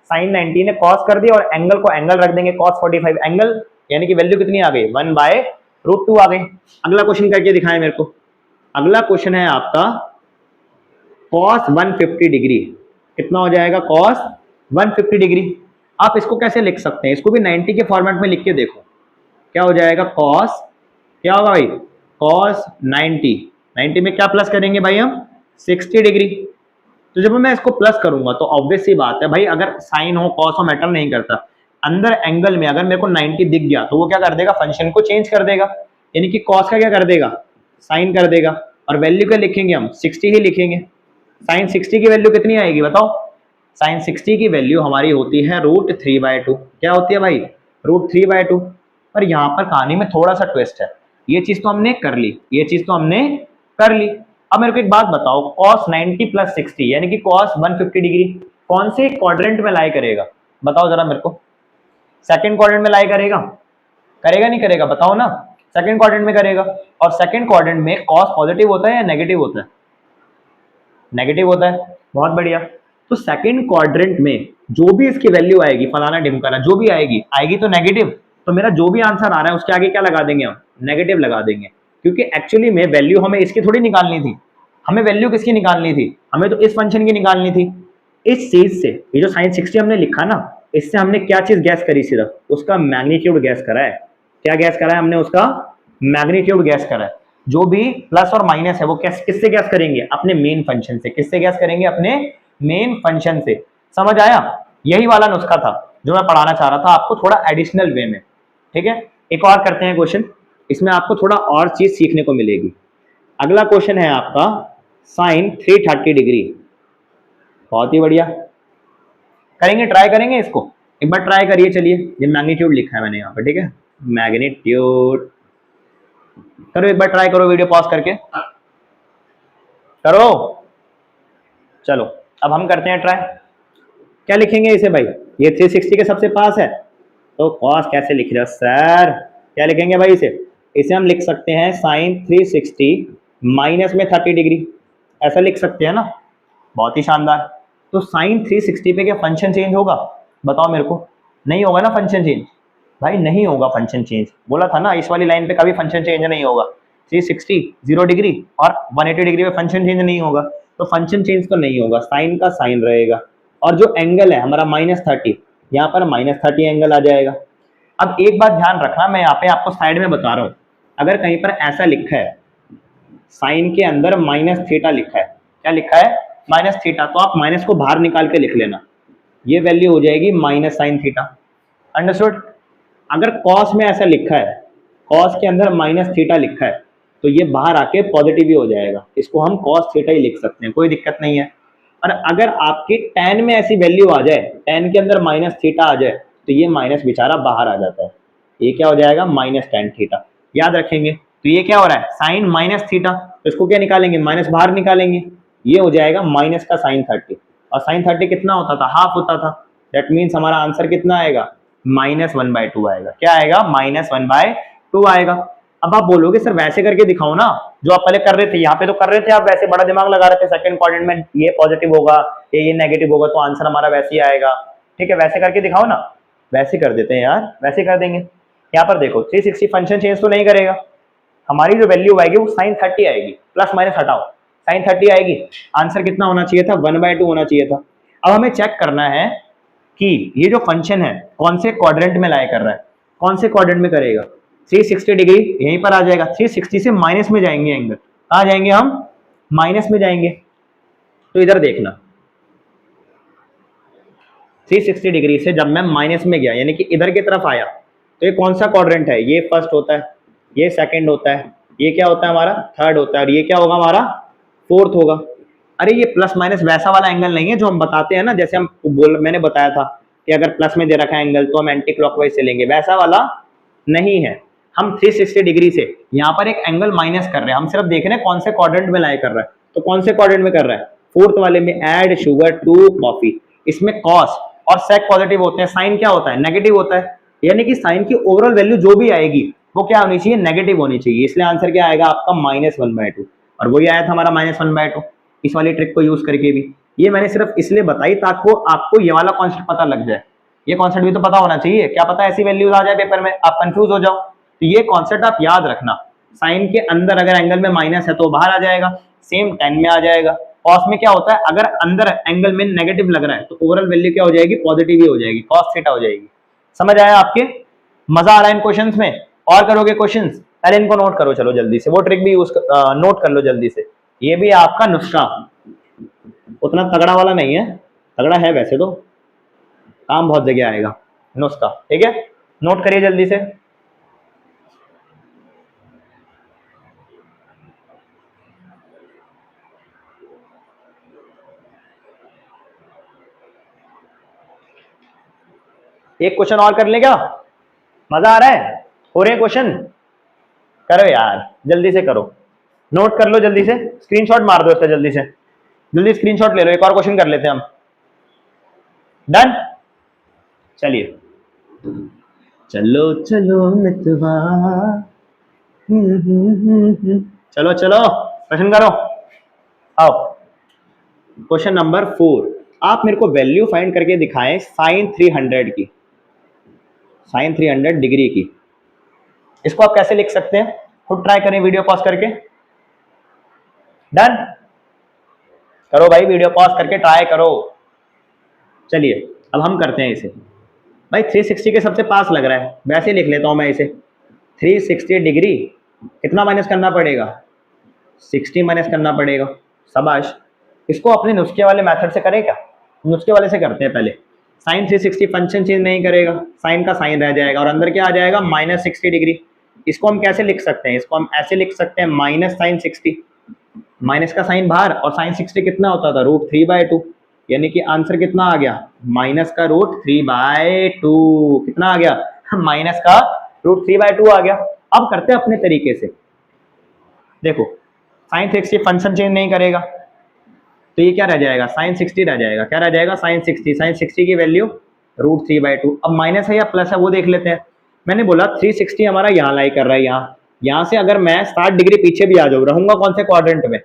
साइन 90 ने कॉस कर दिया, और एंगल को एंगल रख देंगे कॉस 45 एंगल, यानी कि वैल्यू कितनी आ गई? 1/√2 आ गई। अगला क्वेश्चन करके दिखाएं मेरे को। अगला क्वेश्चन है आपका कॉस 150 डिग्री, कितना हो जाएगा? Cos 150 degree. आप इसको कैसे लिख सकते हैं? इसको भी 90 के फॉर्मेट में लिख के देखो, क्या हो जाएगा? कॉस, क्या होगा भाई? कॉस 90, 90 में क्या प्लस करेंगे भाई हम? 60 डिग्री। तो जब मैं इसको प्लस करूंगा तो ऑब्वियस सी बात है भाई, अगर साइन हो कॉस हो मैटर नहीं करता, अंदर एंगल में अगर मेरे को 90 दिख गया तो वो क्या कर देगा? फंक्शन को चेंज कर देगा, यानी कि कॉस का क्या कर देगा? साइन कर देगा। और वैल्यू क्या लिखेंगे हम? 60 ही लिखेंगे। साइन 60 की वैल्यू कितनी आएगी बताओ? साइन 60 की वैल्यू हमारी होती है √3/2। क्या होती है भाई? √3/2। पर यहाँ पर कहानी में थोड़ा सा ट्विस्ट है, ये चीज तो हमने कर ली, ये चीज तो हमने कर ली। अब मेरे को एक बात बताओ, cos 90 + 60 यानी कि cos 150 डिग्री कौन से क्वाड्रेंट में लाई करेगा? बताओ जरा मेरे को। सेकंड क्वाड्रेंट में लाई करेगा? करेगा नहीं करेगा बताओ ना? सेकंड क्वाड्रेंट में करेगा। और सेकंड क्वाड्रेंट में cos पॉजिटिव होता है या नेगेटिव होता है? नेगेटिव होता है। बहुत बढ़िया। तो सेकंड क्वाड्रेंट में जो भी इसकी वैल्यू आएगी, फलाना ढिमकाना जो भी आएगी, आएगी तो नेगेटिव। तो मेरा जो भी आंसर आ रहा है उसके आगे क्या लगा देंगे हम? नेगेटिव लगा देंगे, क्योंकि एक्चुअली में वैल्यू हमें इसकी थोड़ी निकालनी थी। हमें वैल्यू किसकी निकालनी थी? हमें तो इस फंक्शन की निकालनी थी। इस चीज से ये जो साइन 60 हमने लिखा ना, इससे हमने क्या चीज गैस करी? सिर्फ उसका मैग्नीट्यूड गैस करा है। क्या गैस करा है हमने? उसका मैग्नीट्यूड गैस करा है। जो भी प्लस और माइनस है वो किससे गैस करेंगे? अपने मेन फंक्शन से। किससे गैस करेंगे? अपने मेन फंक्शन से। समझ आया? यही वाला नुस्खा था जो मैं पढ़ाना चाह रहा था आपको, थोड़ा एडिशनल वे में। ठीक है, एक और करते हैं क्वेश्चन, इसमें आपको थोड़ा और चीज सीखने को मिलेगी। अगला क्वेश्चन है आपका साइन 330 डिग्री। बहुत ही बढ़िया, करेंगे, ट्राई करेंगे इसको। एक बार ट्राई करिए, चलिए। ये मैग्नीट्यूड लिखा है मैंने यहाँ पे, ठीक है, मैग्नीट्यूड। करो एक बार ट्राई करो, वीडियो पॉज करके करो। चलो अब हम करते हैं ट्राई। क्या लिखेंगे इसे भाई? ये 360 के सबसे पास है, तो कॉस कैसे लिख रहे हो सर? क्या लिखेंगे भाई इसे? इसे हम लिख सकते हैं साइन 360 माइनस में 30 डिग्री, ऐसा लिख सकते हैं ना? बहुत ही शानदार। तो साइन 360 पे क्या फंक्शन चेंज होगा? बताओ मेरे को। नहीं होगा ना फंक्शन चेंज? भाई नहीं होगा फंक्शन चेंज, बोला था ना, इस वाली लाइन पे कभी फंक्शन चेंज नहीं होगा। 360 0 डिग्री और 180 डिग्री पे फंक्शन चेंज नहीं होगा, तो फंक्शन चेंज तो नहीं होगा, साइन का साइन रहेगा। और जो एंगल है हमारा -30, यहाँ पर -30 एंगल आ जाएगा। अब एक बात ध्यान रखना, मैं यहाँ पे आपको साइड में बता रहा हूँ, अगर कहीं पर ऐसा लिखा है साइन के अंदर -θ लिखा है, क्या लिखा है? -θ, तो आप माइनस को बाहर निकाल के लिख लेना, ये वैल्यू हो जाएगी -sin θ। अंडरस्टूड? अगर कॉस में ऐसा लिखा है, कॉस के अंदर -θ लिखा है, तो ये बाहर आके पॉजिटिव ही हो जाएगा, इसको हम cos θ ही लिख सकते हैं, कोई दिक्कत नहीं है। और अगर आपके tan में ऐसी वैल्यू आ जाए, tan के अंदर -θ आ जाए, तो ये माइनस बेचारा बाहर आ जाता है, ये क्या हो जाएगा? -tan θ। याद रखेंगे। तो ये क्या हो रहा है? साइन -θ, तो इसको क्या निकालेंगे? माइनस बाहर निकालेंगे, ये हो जाएगा माइनस का sin 30। और sin 30 कितना होता था? हाफ होता था। दैट मीन्स हमारा आंसर कितना आएगा? -1/2 आएगा। क्या आएगा? -1/2 आएगा। अब आप बोलोगे सर वैसे करके दिखाओ ना, जो आप पहले कर रहे थे, यहाँ पे तो कर रहे थे आप वैसे, बड़ा दिमाग लगा रहे थे, सेकंड क्वाड्रेंट में ये पॉजिटिव होगा, ये नेगेटिव होगा, तो आंसर हमारा वैसे ही आएगा। ठीक है, वैसे करके दिखाओ ना। वैसे कर देते हैं यार, वैसे कर देंगे। यहाँ पर देखो 360 फंक्शन चेंज तो नहीं करेगा, हमारी जो वैल्यू आएगी वो sin 30 आएगी, प्लस माइनस हटाओ, साइन 30 आएगी। आंसर कितना होना चाहिए था, 1/2 होना चाहिए था। अब हमें चेक करना है कि ये जो फंक्शन है कौन से क्वाड्रेंट में लाई कर रहा है, कौन से क्वाड्रेंट में करेगा। 360 डिग्री यहीं पर आ जाएगा, 360 से माइनस में जाएंगे एंगल, कहां जाएंगे हम, माइनस में जाएंगे। तो इधर देखना 360 डिग्री से जब मैं माइनस में गया यानी कि इधर की तरफ आया, तो ये कौन सा क्वाड्रेंट है, ये फर्स्ट होता है, ये सेकंड होता है, ये क्या होता है हमारा थर्ड होता है, और ये क्या होगा हमारा फोर्थ होगा। अरे ये प्लस माइनस वैसा वाला एंगल नहीं है जो हम बताते हैं ना, जैसे हम मैंने बताया था कि अगर प्लस में दे रखा है एंगल तो हम एंटी क्लॉकवाइज से लेंगे, वैसा वाला नहीं है। हम 360 डिग्री से यहाँ पर एक एंगल माइनस कर रहे हैं, हम सिर्फ देख रहे हैं कौन से क्वाड्रेंट में लाई कर रहा है। तो कौन से क्वाड्रेंट में कर रहा है, फोर्थ वाले में। ऐड शुगर टू कॉफी, इसमें कॉस और सेक पॉजिटिव होते हैं, साइन क्या होता है, नेगेटिव होता है। यानी कि साइन की ओवरऑल वैल्यू जो भी आएगी वो क्या होनी चाहिए, नेगेटिव होनी चाहिए। इसलिए आंसर क्या आएगा आपका -1/2, और वही आया था हमारा -1/2 इस वाली ट्रिक को यूज करके भी। ये मैंने सिर्फ इसलिए बताई ताकि आपको ये वाला कॉन्सेप्ट पता लग जाए। ये कॉन्सेप्ट भी तो पता होना चाहिए, क्या पता ऐसी वैल्यूज आ जाए पेपर में आप कंफ्यूज हो जाओ। तो ये कॉन्सेप्ट आप याद रखना, साइन के अंदर अगर एंगल में माइनस है तो बाहर आ जाएगा, सेम 10 में आ जाएगा। कॉस में क्या होता है, अगर अंदर एंगल में नेगेटिव लग रहा है तो ओवरऑल वैल्यू क्या हो जाएगी, पॉजिटिव ही हो जाएगी, कॉस थीटा हो जाएगी। समझ आया आपके, मजा आ रहा है इन क्वेश्चंस में, और करोगे क्वेश्चंस, पहले इनको नोट करो चलो जल्दी से, वो ट्रिक भी यूज नोट कर लो जल्दी से। ये भी आपका नुस्खा उतना तगड़ा वाला नहीं है, तगड़ा है वैसे तो, काम बहुत जगह आएगा नुस्खा, ठीक है। नोट करिए जल्दी से। एक क्वेश्चन और कर ले क्या, मजा आ रहा है, हो रहे हैं क्वेश्चन, करो यार जल्दी से करो, नोट कर लो जल्दी से, स्क्रीनशॉट मार दो इसका जल्दी से, जल्दी स्क्रीनशॉट ले लो। एक और क्वेश्चन कर लेते हैं हम, डन। चलिए चलो चलो मितवा, चलो चलो क्वेश्चन करो। आओ क्वेश्चन नंबर 4, आप मेरे को वैल्यू फाइंड करके दिखाएं साइन 300 की, साइन 300 डिग्री की। इसको आप कैसे लिख सकते हैं, खुद ट्राई करें वीडियो पॉज करके। डन, करो भाई वीडियो पॉज करके ट्राई करो। चलिए अब हम करते हैं इसे, भाई 360 के सबसे पास लग रहा है, वैसे लिख लेता हूं मैं इसे। 360 डिग्री कितना माइनस करना पड़ेगा, 60 माइनस करना पड़ेगा। शाबाश, इसको अपने नुस्खे वाले मेथड से करें क्या, नुस्खे वाले से करते हैं पहले। साइन 360 फंक्शन चेंज नहीं करेगा, साइन का साइन रह जाएगा और अंदर क्या आ जाएगा -60 डिग्री। इसको हम कैसे लिख सकते हैं, इसको हम ऐसे लिख सकते हैं माइनस साइन 60, माइनस का साइन बाहर, और साइन 60 कितना होता था, √3/2, यानी कि आंसर कितना आ गया, माइनस का √3/2, कितना आ गया, माइनस का √3/2 आ गया। अब करते हैं अपने तरीके से, देखो साइन 60 फंक्शन चेंज नहीं करेगा तो ये क्या रह जाएगा, साइन 60 रह जाएगा, क्या रह जाएगा साइन 60, साइन 60 की वैल्यू √3/2। अब माइनस है या प्लस है वो देख लेते हैं। मैंने बोला 360 हमारा यहाँ लाई कर रहा है, यहाँ से अगर मैं 60 डिग्री पीछे भी आ जाऊँ, रहूंगा कौन से क्वाड्रेंट में,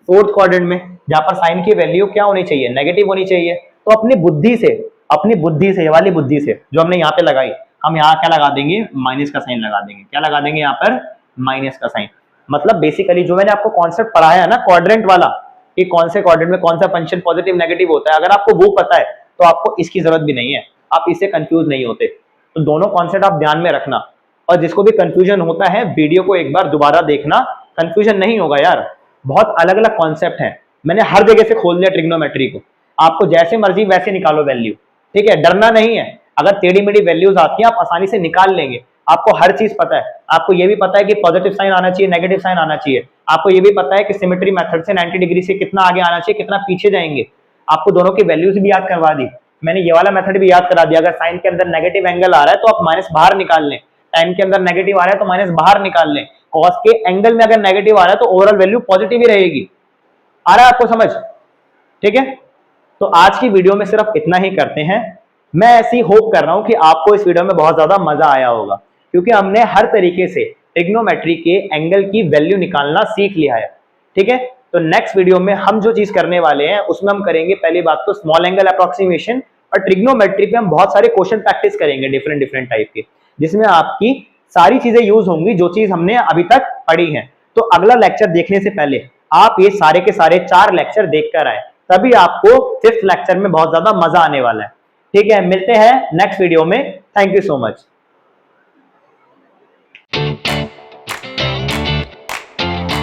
फोर्थ क्वाड्रेंट में, जहां पर साइन की वैल्यू क्या होनी चाहिए, नेगेटिव होनी चाहिए। तो अपनी बुद्धि से ये वाली बुद्धि से जो हमने यहाँ पे लगाई, हम यहाँ क्या लगा देंगे, माइनस का साइन लगा देंगे। क्या लगा देंगे यहाँ पर, माइनस का साइन। मतलब बेसिकली जो मैंने आपको कॉन्सेप्ट पढ़ाया है ना क्वाड्रेंट वाला, कि कौन से क्वाड्रेंट में कौन सा फंक्शन पॉजिटिव नेगेटिव होता है, अगर आपको वो पता है तो आपको इसकी जरूरत भी नहीं है, आप इससे कंफ्यूज नहीं होते। तो दोनों कॉन्सेप्ट आप ध्यान में रखना, और जिसको भी कंफ्यूजन होता है वीडियो को एक बार दोबारा देखना, कंफ्यूजन नहीं होगा यार। बहुत अलग अलग कॉन्सेप्ट है, मैंने हर जगह से खोल दिया ट्रिग्नोमेट्री को, आपको जैसे मर्जी वैसे निकालो वैल्यू, ठीक है, डरना नहीं है। अगर टेढ़ी मेढ़ी वैल्यूज आती है आप आसानी से निकाल लेंगे, आपको हर चीज पता है। आपको ये भी पता है कि पॉजिटिव साइन आना चाहिए, नेगेटिव साइन आना चाहिए। आपको ये भी पता है कि सिमेट्री मेथड से 90 डिग्री से कितना आगे आना चाहिए, कितना पीछे जाएंगे। आपको दोनों की वैल्यूज भी याद करवा दी, मैंने ये वाला मेथड भी याद करा दिया। अगर साइन के अंदर नेगेटिव एंगल आ रहा है तो आप माइनस बाहर निकाल लें, टाइम के अंदर नेगेटिव आ रहा है तो माइनस बाहर निकाल लें। कॉस के एंगल में अगर नेगेटिव आ रहा है तो ओवरऑल वैल्यू पॉजिटिव ही रहेगी। आ रहा है आपको समझ, ठीक है। तो आज की वीडियो में सिर्फ इतना ही करते हैं। मैं ऐसी होप कर रहा हूं कि आपको इस वीडियो में बहुत ज्यादा मजा आया होगा, क्योंकि हमने हर तरीके से ट्रिग्नोमेट्री के एंगल की वैल्यू निकालना सीख लिया है, ठीक है। तो नेक्स्ट वीडियो में हम जो चीज करने वाले हैं उसमें हम करेंगे पहली बात तो स्मॉल एंगल अप्रोक्सीमेशन, और ट्रिग्नोमेट्री पे हम बहुत सारे क्वेश्चन प्रैक्टिस करेंगे डिफरेंट डिफरेंट टाइप के, जिसमें आपकी सारी चीजें यूज होंगी जो चीज हमने अभी तक पढ़ी है। तो अगला लेक्चर देखने से पहले आप ये सारे के सारे 4 लेक्चर देखकर आए, तभी आपको 5th लेक्चर में बहुत ज्यादा मजा आने वाला है। ठीक है, मिलते हैं नेक्स्ट वीडियो में। Thank you so much.